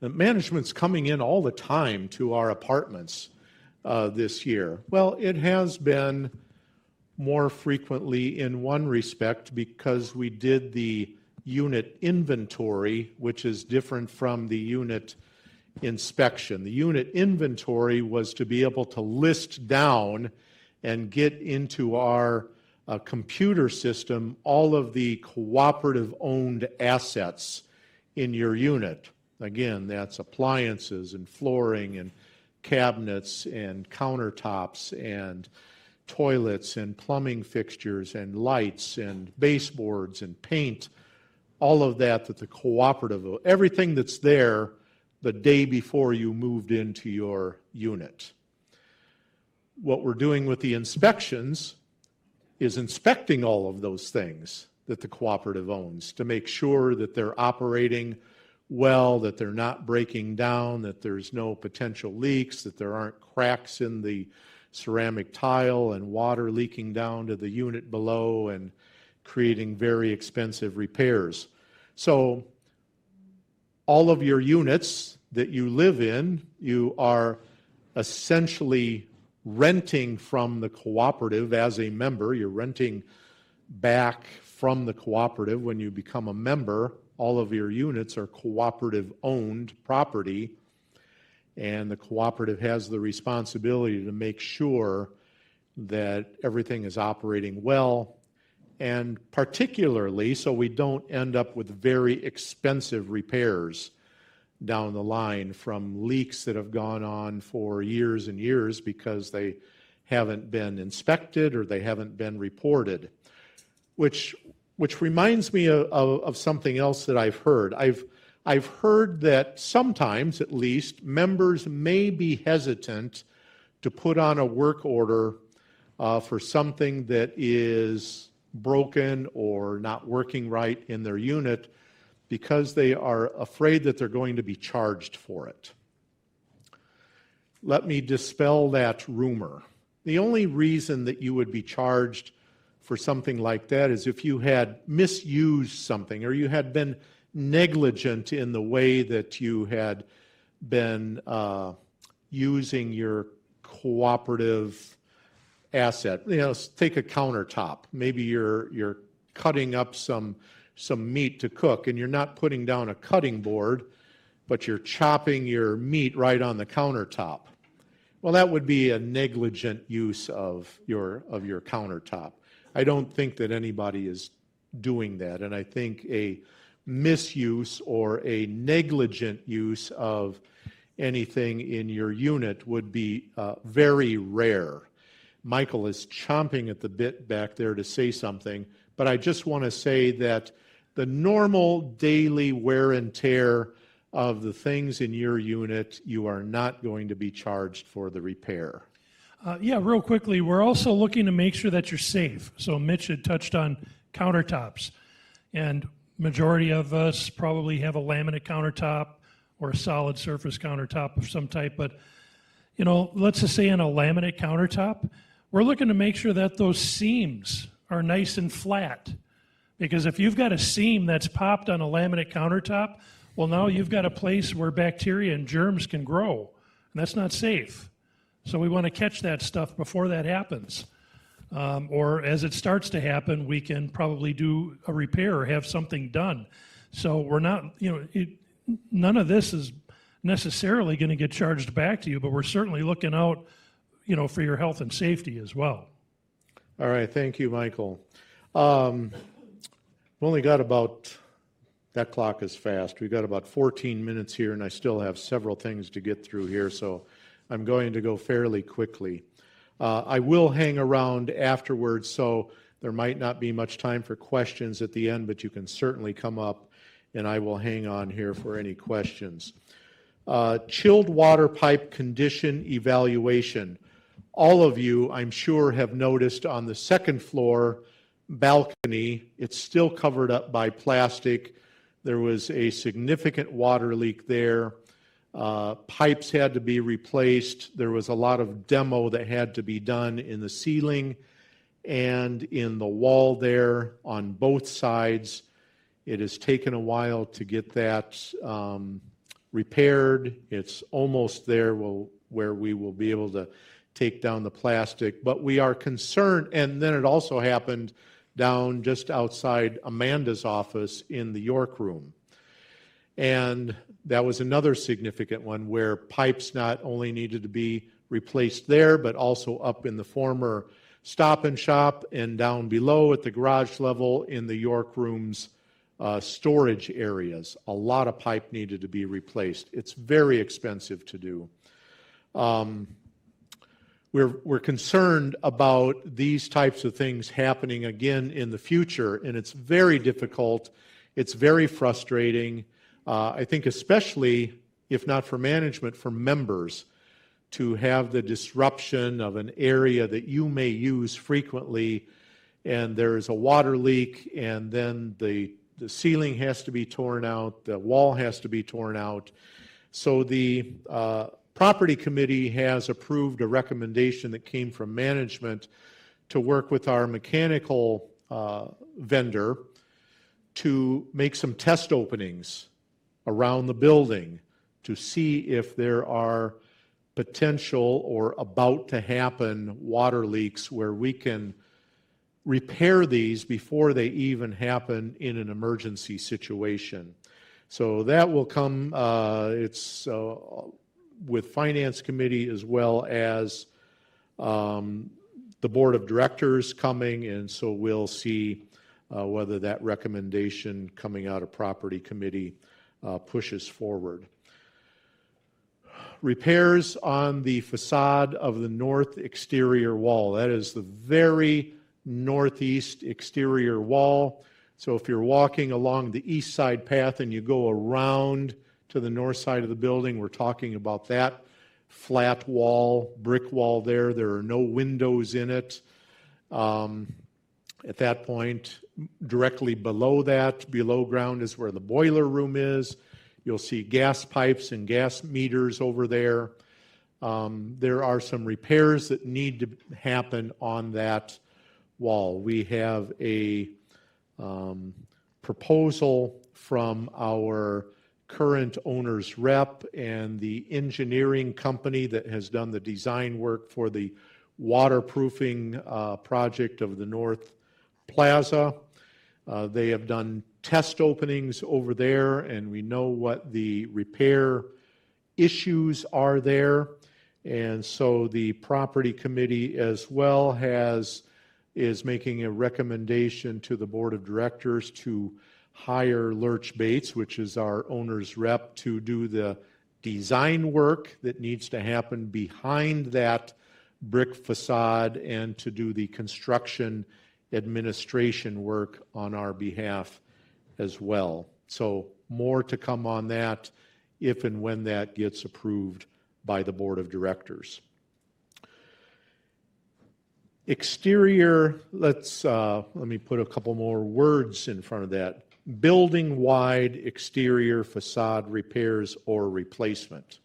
management's coming in all the time to our apartments this year. Well, it has been more frequently in one respect because we did the unit inventory, which is different from the unit inspection. The unit inventory was to be able to list down and get into our computer system all of the cooperative-owned assets in your unit. Again, that's appliances and flooring and cabinets and countertops and toilets and plumbing fixtures and lights and baseboards and paint, all of that the cooperative, everything that's there the day before you moved into your unit. What we're doing with the inspections is inspecting all of those things that the cooperative owns to make sure that they're operating well, that they're not breaking down, that there's no potential leaks, that there aren't cracks in the ceramic tile and water leaking down to the unit below and creating very expensive repairs. So all of your units that you live in, you are essentially renting from the cooperative as a member. You're renting back from the cooperative when you become a member. All of your units are cooperative-owned property, and the cooperative has the responsibility to make sure that everything is operating well, and particularly so we don't end up with very expensive repairs down the line from leaks that have gone on for years and years because they haven't been inspected or they haven't been reported, which reminds me of something else that I've heard. I've heard that sometimes, at least, members may be hesitant to put on a work order for something that is broken or not working right in their unit because they are afraid that they're going to be charged for it. Let me dispel that rumor. The only reason that you would be charged for something like that is if you had misused something or you had been negligent in the way that you had been using your cooperative asset. Take a countertop. Maybe you're cutting up some meat to cook, and you're not putting down a cutting board, but you're chopping your meat right on the countertop. Well, that would be a negligent use of your countertop. I don't think that anybody is doing that, and I think a misuse or a negligent use of anything in your unit would be very rare. Michael is chomping at the bit back there to say something, but I just want to say that the normal daily wear and tear of the things in your unit, you are not going to be charged for the repair. Yeah, real quickly, we're also looking to make sure that you're safe. So Mitch had touched on countertops, and majority of us probably have a laminate countertop or a solid surface countertop of some type, but let's just say on a laminate countertop, we're looking to make sure that those seams are nice and flat. Because if you've got a seam that's popped on a laminate countertop, well, now you've got a place where bacteria and germs can grow, and that's not safe. So we want to catch that stuff before that happens. Or as it starts to happen, we can probably do a repair or have something done. So we're not, none of this is necessarily going to get charged back to you, but we're certainly looking out, for your health and safety as well. All right, thank you, Michael. We've only got about, that clock is fast. We've got about 14 minutes here, and I still have several things to get through here, so I'm going to go fairly quickly. I will hang around afterwards, so there might not be much time for questions at the end, but you can certainly come up, and I will hang on here for any questions. Chilled water pipe condition evaluation. All of you, I'm sure, have noticed on the second floor balcony, it's still covered up by plastic. There was a significant water leak there. Pipes had to be replaced. There was a lot of demo that had to be done in the ceiling and in the wall there on both sides. It has taken a while to get that repaired. It's almost there where we will be able to take down the plastic. But we are concerned, and then it also happened down just outside Amanda's office in the York room. And that was another significant one where pipes not only needed to be replaced there, but also up in the former Stop and Shop and down below at the garage level in the York room's storage areas. A lot of pipe needed to be replaced. It's very expensive to do. We're concerned about these types of things happening again in the future, and it's very difficult. It's very frustrating. I think especially, if not for management, for members, to have the disruption of an area that you may use frequently, and there's a water leak, and then the ceiling has to be torn out, the wall has to be torn out. So the Property Committee has approved a recommendation that came from management to work with our mechanical vendor to make some test openings around the building to see if there are potential or about to happen water leaks where we can repair these before they even happen in an emergency situation. So that will come, it's with Finance Committee as well as the Board of Directors coming, and so we'll see whether that recommendation coming out of Property Committee pushes forward. Repairs on the facade of the north exterior wall. That is the very northeast exterior wall. So if you're walking along the east side path and you go around to the north side of the building, we're talking about that flat wall, brick wall there. There are no windows in it. At that point, directly below that, below ground is where the boiler room is. You'll see gas pipes and gas meters over there. There are some repairs that need to happen on that wall. We have a proposal from our current owner's rep and the engineering company that has done the design work for the waterproofing project of the North Plaza. They have done test openings over there, and we know what the repair issues are there. And so the property committee as well is making a recommendation to the board of directors to hire Lurch Bates, which is our owner's rep, to do the design work that needs to happen behind that brick facade and to do the construction administration work on our behalf as well. So more to come on that if and when that gets approved by the board of directors. Exterior, let me put a couple more words in front of that. Building-wide exterior facade repairs or replacement.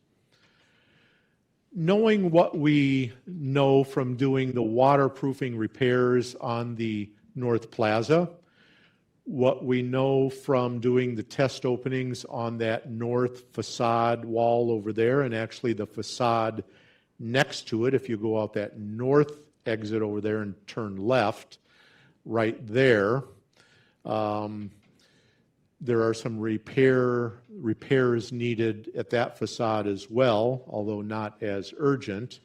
Knowing what we know from doing the waterproofing repairs on the North Plaza, what we know from doing the test openings on that north facade wall over there, and actually the facade next to it, if you go out that north exit over there and turn left, right there, there are some repairs needed at that facade as well, although not as urgent.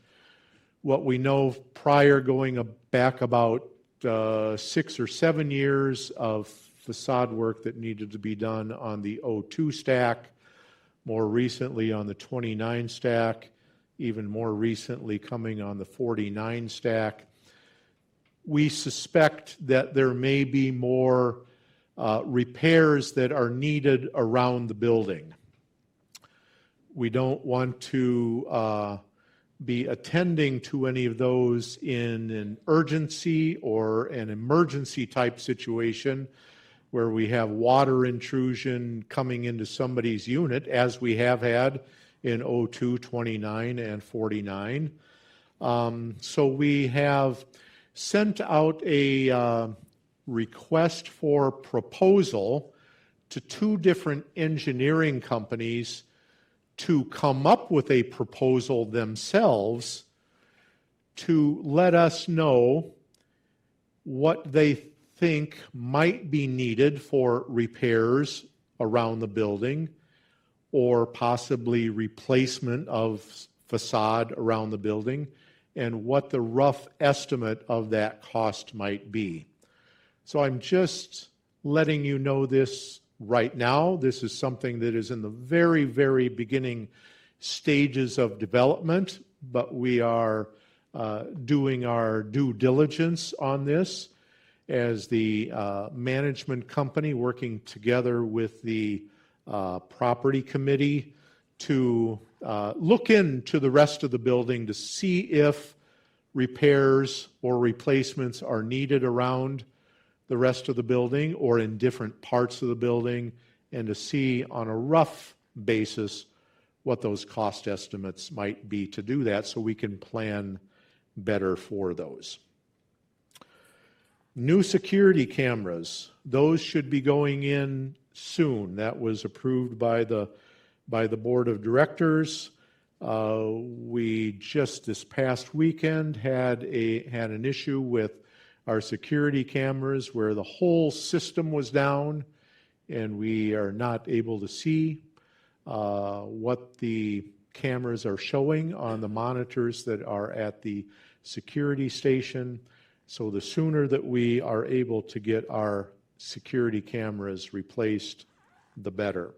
What we know prior, going back about 6 or 7 years of facade work that needed to be done on the 02 stack, more recently on the 29 stack, even more recently coming on the 49 stack. We suspect that there may be more repairs that are needed around the building. We don't want to be attending to any of those in an urgency or an emergency type situation where we have water intrusion coming into somebody's unit, as we have had in 02, 29, and 49. So we have sent out a request for proposal to 2 different engineering companies to come up with a proposal themselves to let us know what they think might be needed for repairs around the building or possibly replacement of facade around the building, and what the rough estimate of that cost might be. So I'm just letting you know this right now. This is something that is in the very, very beginning stages of development, but we are doing our due diligence on this as the management company working together with the property committee to look into the rest of the building to see if repairs or replacements are needed around the rest of the building or in different parts of the building, and to see on a rough basis what those cost estimates might be to do that so we can plan better for those. New security cameras, those should be going in soon. That was approved by the board of directors. We just this past weekend had an issue with our security cameras where the whole system was down and we are not able to see what the cameras are showing on the monitors that are at the security station. So the sooner that we are able to get our security cameras replaced, the better.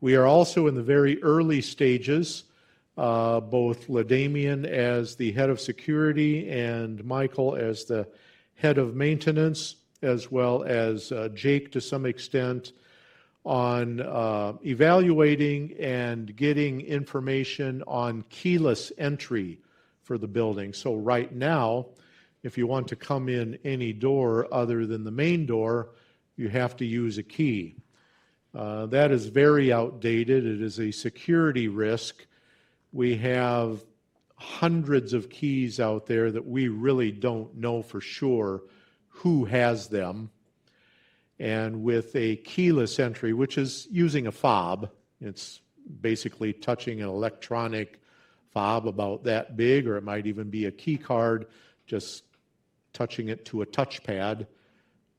We are also in the very early stages, both LaDamian as the head of security and Michael as the head of maintenance, as well as Jake to some extent, on evaluating and getting information on keyless entry for the building. So right now, if you want to come in any door other than the main door, you have to use a key. That is very outdated. It is a security risk. We have hundreds of keys out there that we really don't know for sure who has them. And with a keyless entry, which is using a fob, it's basically touching an electronic fob about that big, or it might even be a key card. Just touching it to a touchpad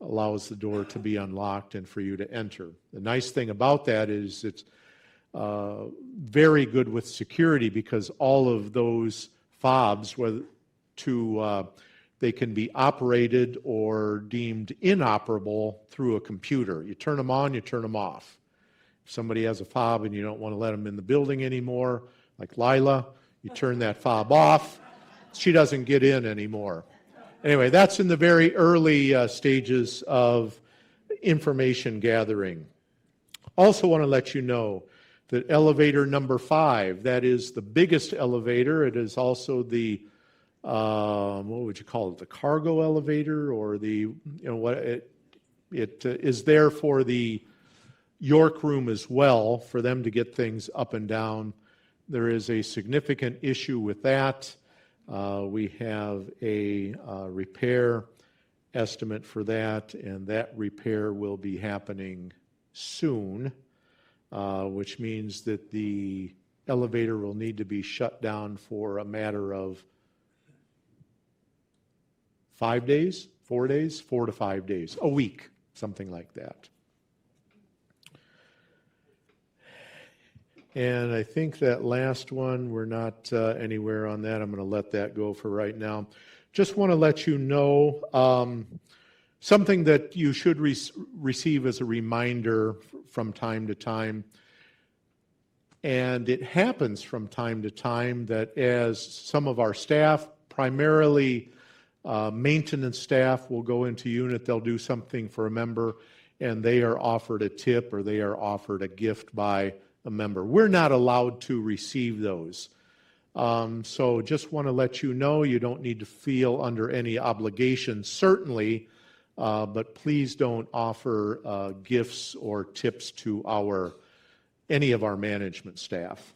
allows the door to be unlocked and for you to enter. The nice thing about that is it's very good with security, because all of those fobs, whether they can be operated or deemed inoperable through a computer. You turn them on, you turn them off. If somebody has a fob and you don't want to let them in the building anymore, like Lila, you turn that fob off. She doesn't get in anymore. Anyway, that's in the very early stages of information gathering. Also want to let you know that elevator number 5, that is the biggest elevator. It is also the, what would you call it, the cargo elevator, or the, it is there for the York room as well, for them to get things up and down. There is a significant issue with that. We have a repair estimate for that, and that repair will be happening soon, which means that the elevator will need to be shut down for a matter of 5 days, 4 days, 4 to 5 days, a week, something like that. And I think that last one, we're not anywhere on that. I'm going to let that go for right now. Just want to let you know something that you should receive as a reminder from time to time. And it happens from time to time that as some of our staff, primarily maintenance staff, will go into unit, they'll do something for a member, and they are offered a tip or they are offered a gift by a member. We're not allowed to receive those. So just want to let you know, you don't need to feel under any obligation, certainly, but please don't offer gifts or tips to any of our management staff.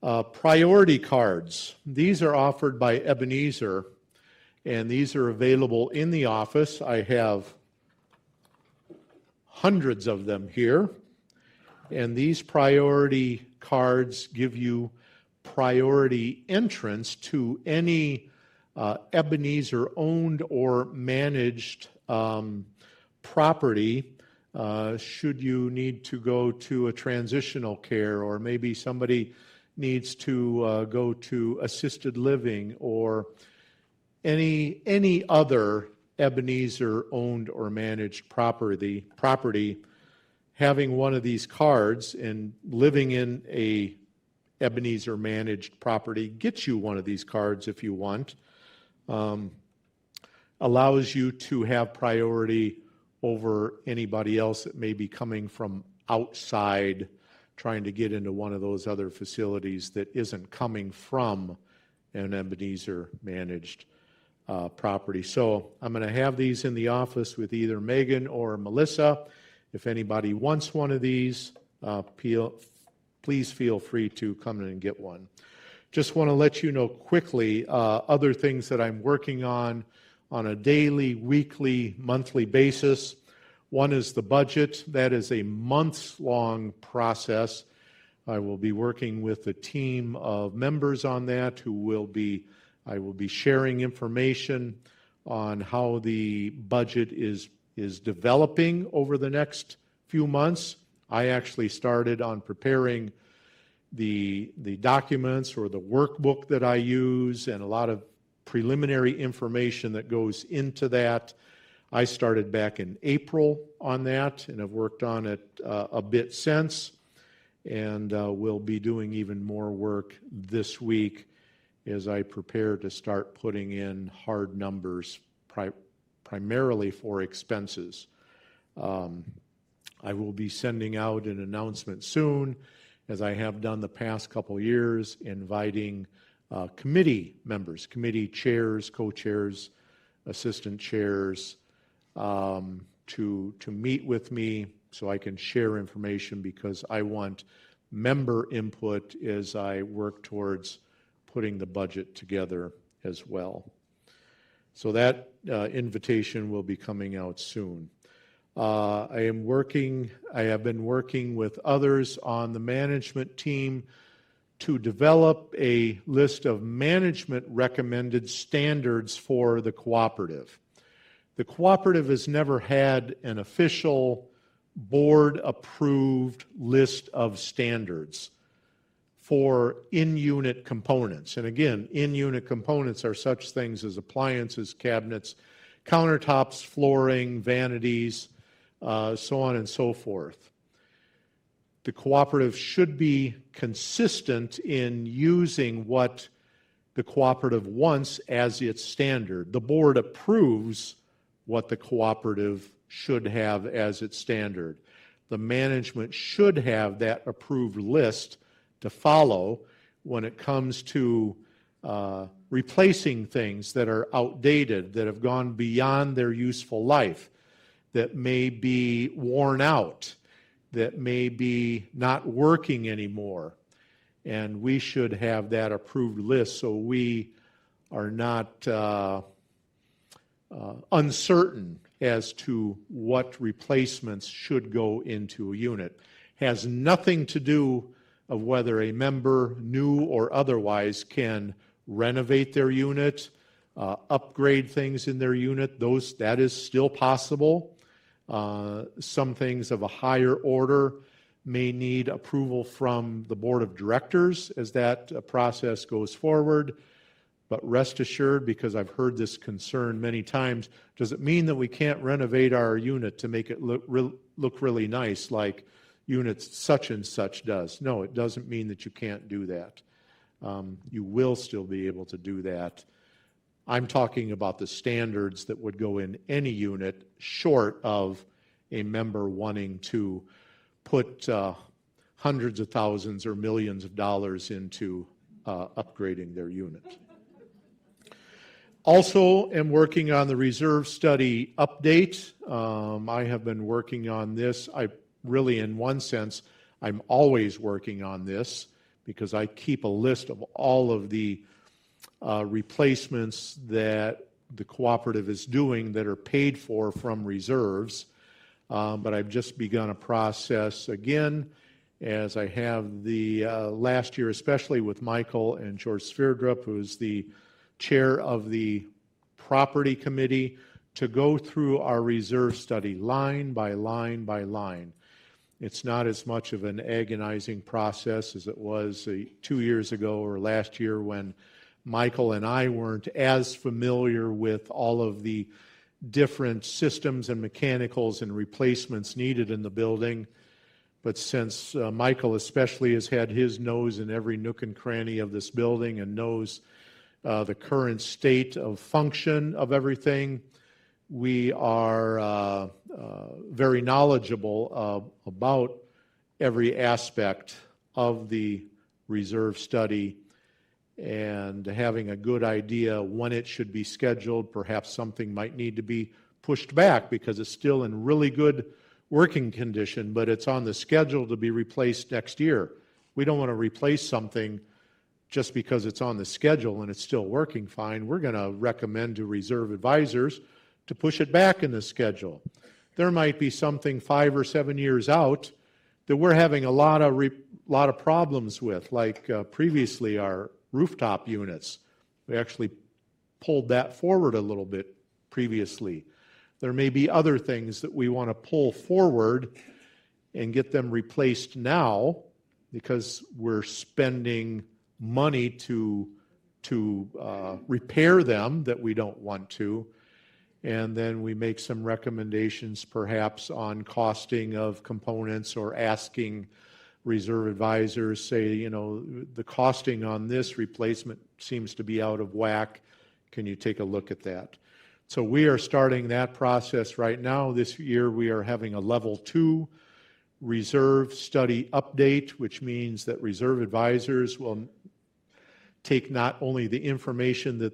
Priority cards. These are offered by Ebenezer, and these are available in the office. I have hundreds of them here. And these priority cards give you priority entrance to any Ebenezer-owned or managed property should you need to go to a transitional care, or maybe somebody needs to go to assisted living, or any other Ebenezer-owned or managed property. Having one of these cards and living in a Ebenezer managed property gets you one of these cards if you want. Allows you to have priority over anybody else that may be coming from outside trying to get into one of those other facilities that isn't coming from an Ebenezer managed property. So I'm going to have these in the office with either Megan or Melissa. If anybody wants one of these, please feel free to come in and get one. Just want to let you know quickly other things that I'm working on a daily, weekly, monthly basis. One is the budget. That is a months-long process. I will be working with a team of members on that I will be sharing information on how the budget is developing over the next few months. I actually started on preparing the documents or the workbook that I use, and a lot of preliminary information that goes into that. I started back in April on that, and have worked on it a bit since, and will be doing even more work this week as I prepare to start putting in hard numbers primarily for expenses. I will be sending out an announcement soon, as I have done the past couple years, inviting committee members, committee chairs, co-chairs, assistant chairs, to meet with me so I can share information, because I want member input as I work towards putting the budget together as well. So that invitation will be coming out soon. I have been working with others on the management team to develop a list of management recommended standards for the cooperative. The cooperative has never had an official board-approved list of standards for in-unit components. And again, in-unit components are such things as appliances, cabinets, countertops, flooring, vanities, so on and so forth. The cooperative should be consistent in using what the cooperative wants as its standard. The board approves what the cooperative should have as its standard. The management should have that approved list to follow when it comes to replacing things that are outdated, that have gone beyond their useful life, that may be worn out, that may be not working anymore. And we should have that approved list so we are not uncertain as to what replacements should go into a unit. Has nothing to do of whether a member, new or otherwise, can renovate their unit, upgrade things in their unit. That is still possible. Some things of a higher order may need approval from the board of directors as that process goes forward. But rest assured, because I've heard this concern many times, does it mean that we can't renovate our unit to make it look really nice like unit such and such does? No, it doesn't mean that you can't do that. You will still be able to do that. I'm talking about the standards that would go in any unit short of a member wanting to put hundreds of thousands or millions of dollars into upgrading their unit. Also am working on the reserve study update. I have been working on this. Really, in one sense, I'm always working on this because I keep a list of all of the replacements that the cooperative is doing that are paid for from reserves. But I've just begun a process again, as I have the last year, especially with Michael and George Sverdrup, who is the chair of the property committee, to go through our reserve study line by line by line. It's not as much of an agonizing process as it was 2 years ago or last year when Michael and I weren't as familiar with all of the different systems and mechanicals and replacements needed in the building. But since Michael especially has had his nose in every nook and cranny of this building and knows the current state of function of everything, we are very knowledgeable about every aspect of the reserve study and having a good idea when it should be scheduled. Perhaps something might need to be pushed back because it's still in really good working condition, but it's on the schedule to be replaced next year. We don't want to replace something just because it's on the schedule and it's still working fine. We're going to recommend to reserve advisors to push it back in the schedule. There might be something 5 or 7 years out that we're having a lot of problems with, like previously our rooftop units. We actually pulled that forward a little bit previously. There may be other things that we want to pull forward and get them replaced now because we're spending money to repair them that we don't want to. And then we make some recommendations perhaps on costing of components or asking reserve advisors, say, you know, the costing on this replacement seems to be out of whack. Can you take a look at that? So we are starting that process right now. This year we are having a level 2 reserve study update, which means that reserve advisors will take not only the information that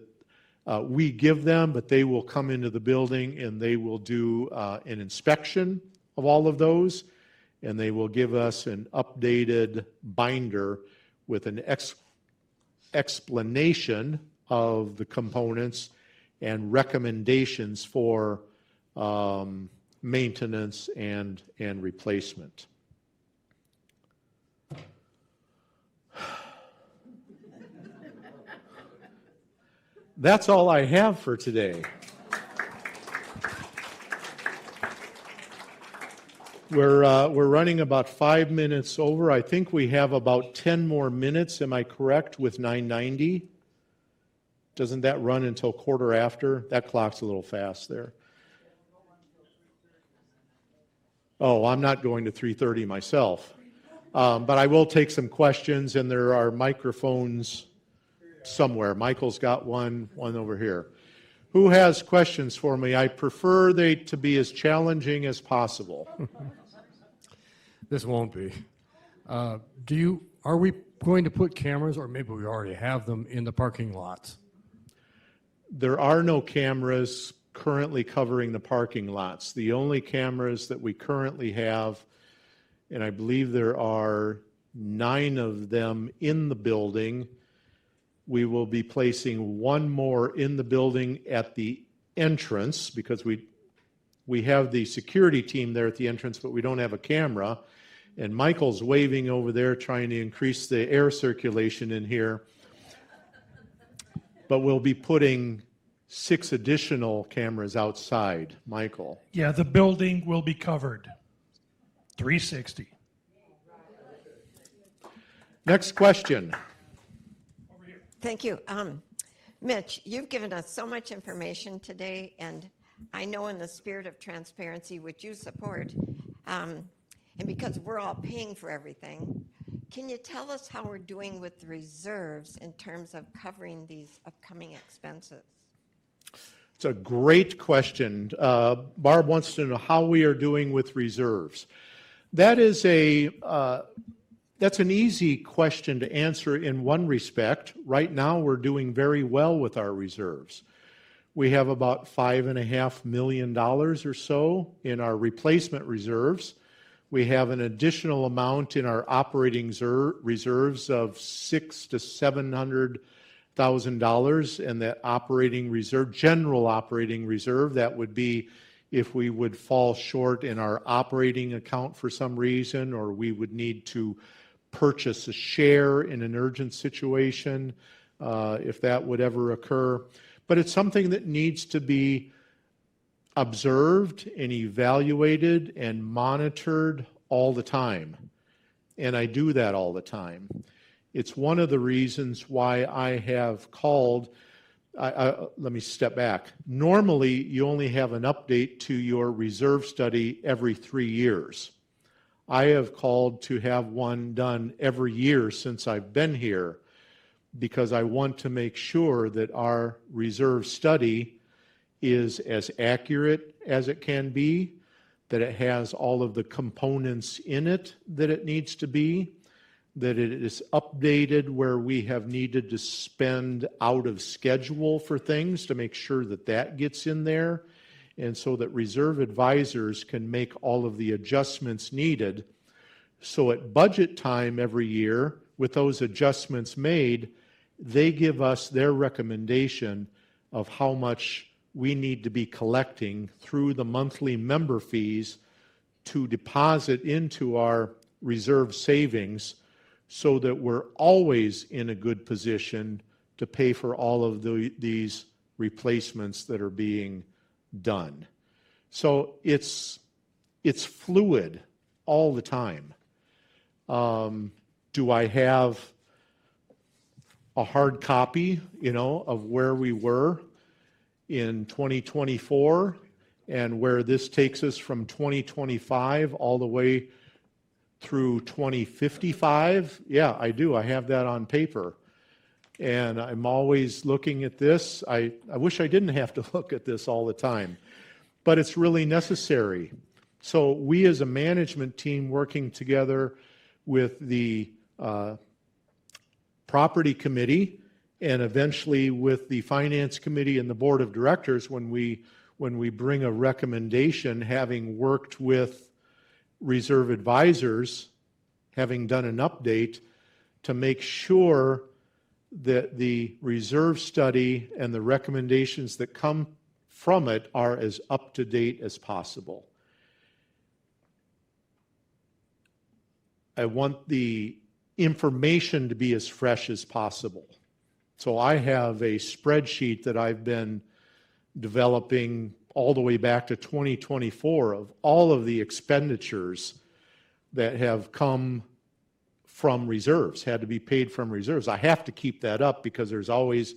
we give them, but they will come into the building and they will do an inspection of all of those, and they will give us an updated binder with an explanation of the components and recommendations for maintenance and replacement. That's all I have for today. We're running about 5 minutes over. I think we have about 10 more minutes. Am I correct with 9:90? Doesn't that run until quarter after? That clock's a little fast there. Oh, I'm not going to 3:30 myself. But I will take some questions, and there are microphones somewhere. Michael's got one over here. Who has questions for me? I prefer they to be as challenging as possible. This won't be. Are we going to put cameras, or maybe we already have them, in the parking lots? There are no cameras currently covering the parking lots. The only cameras that we currently have, and I believe there are 9 of them in the building, we will be placing one more in the building at the entrance, because we have the security team there at the entrance, but we don't have a camera. And Michael's waving over there trying to increase the air circulation in here. But we'll be putting 6 additional cameras outside. Michael. Yeah, the building will be covered. 360. Next question. Thank you. Mitch, you've given us so much information today, and I know in the spirit of transparency, which you support, and because we're all paying for everything, can you tell us how we're doing with the reserves in terms of covering these upcoming expenses? It's a great question. Barb wants to know how we are doing with reserves. That's an easy question to answer in one respect. Right now, we're doing very well with our reserves. We have about $5.5 million or so in our replacement reserves. We have an additional amount in our operating reserves of $600,000 to $700,000, and that operating reserve, general operating reserve, that would be if we would fall short in our operating account for some reason, or we would need to purchase a share in an urgent situation, if that would ever occur. But it's something that needs to be observed and evaluated and monitored all the time. And I do that all the time. It's one of the reasons why I have called, let me step back. Normally, you only have an update to your reserve study every 3 years. I have called to have one done every year since I've been here, because I want to make sure that our reserve study is as accurate as it can be, that it has all of the components in it that it needs to be, that it is updated where we have needed to spend out of schedule for things to make sure that that gets in there, and so that reserve advisors can make all of the adjustments needed. So at budget time every year, with those adjustments made, they give us their recommendation of how much we need to be collecting through the monthly member fees to deposit into our reserve savings, so that we're always in a good position to pay for all of these replacements that are being done. So it's fluid all the time. Do I have a hard copy, of where we were in 2024 and where this takes us from 2025 all the way through 2055? Yeah, I do. I have that on paper. And I'm always looking at this. I wish I didn't have to look at this all the time, but it's really necessary. So we as a management team, working together with the property committee and eventually with the finance committee and the board of directors, when we bring a recommendation, having worked with reserve advisors, having done an update to make sure that the reserve study and the recommendations that come from it are as up to date as possible. I want the information to be as fresh as possible. So I have a spreadsheet that I've been developing all the way back to 2024 of all of the expenditures that have come from reserves, had to be paid from reserves. I have to keep that up because there's always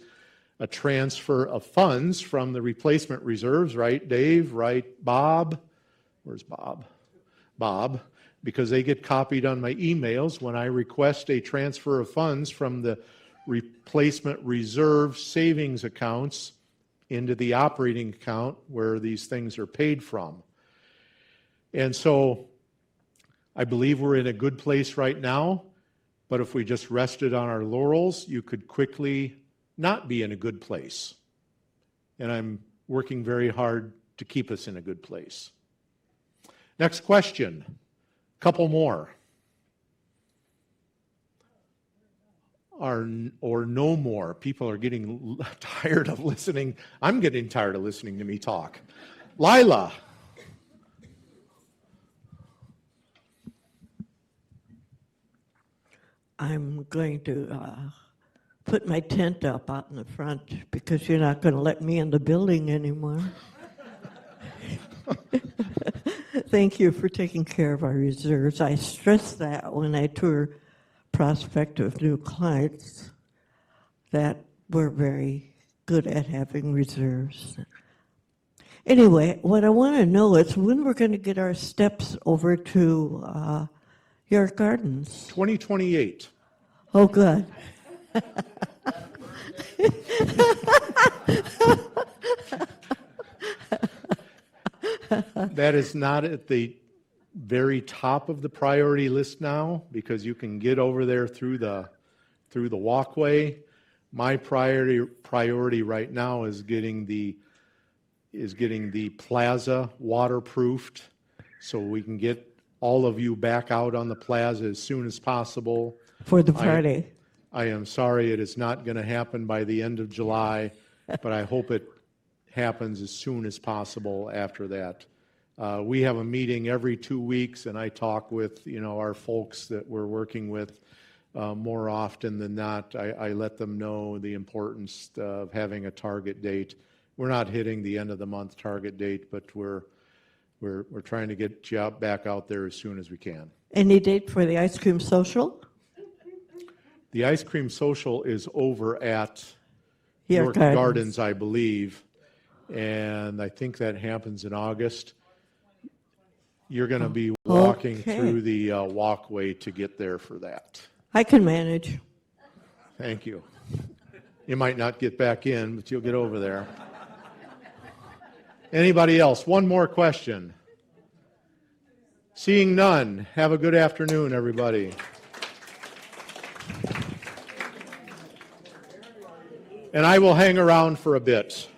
a transfer of funds from the replacement reserves, right, Dave? Right, Bob? Where's Bob? Bob, because they get copied on my emails when I request a transfer of funds from the replacement reserve savings accounts into the operating account where these things are paid from. And so I believe we're in a good place right now, but if we just rested on our laurels, you could quickly not be in a good place. And I'm working very hard to keep us in a good place. Next question. Couple more. Or no more. People are getting tired of listening. I'm getting tired of listening to me talk. Lila. I'm going to put my tent up out in the front because you're not going to let me in the building anymore. Thank you for taking care of our reserves. I stress that when I tour prospective new clients, that we're very good at having reserves. Anyway, what I want to know is when we're going to get our steps over to York Gardens. 2028. Oh, good. That is not at the very top of the priority list now because you can get over there through the walkway. My priority right now is getting the plaza waterproofed so we can get all of you back out on the plaza as soon as possible. For the party. I am sorry it is not going to happen by the end of July, but I hope it happens as soon as possible after that. We have a meeting every 2 weeks, and I talk with our folks that we're working with more often than not. I let them know the importance of having a target date. We're not hitting the end of the month target date, but we're trying to get you back out there as soon as we can. Any date for the ice cream social? The ice cream social is over at York Gardens, I believe, and I think that happens in August. You're going to be walking through the walkway to get there for that. I can manage. Thank you. You might not get back in, but you'll get over there. Anybody else? One more question. Seeing none, have a good afternoon, everybody. And I will hang around for a bit.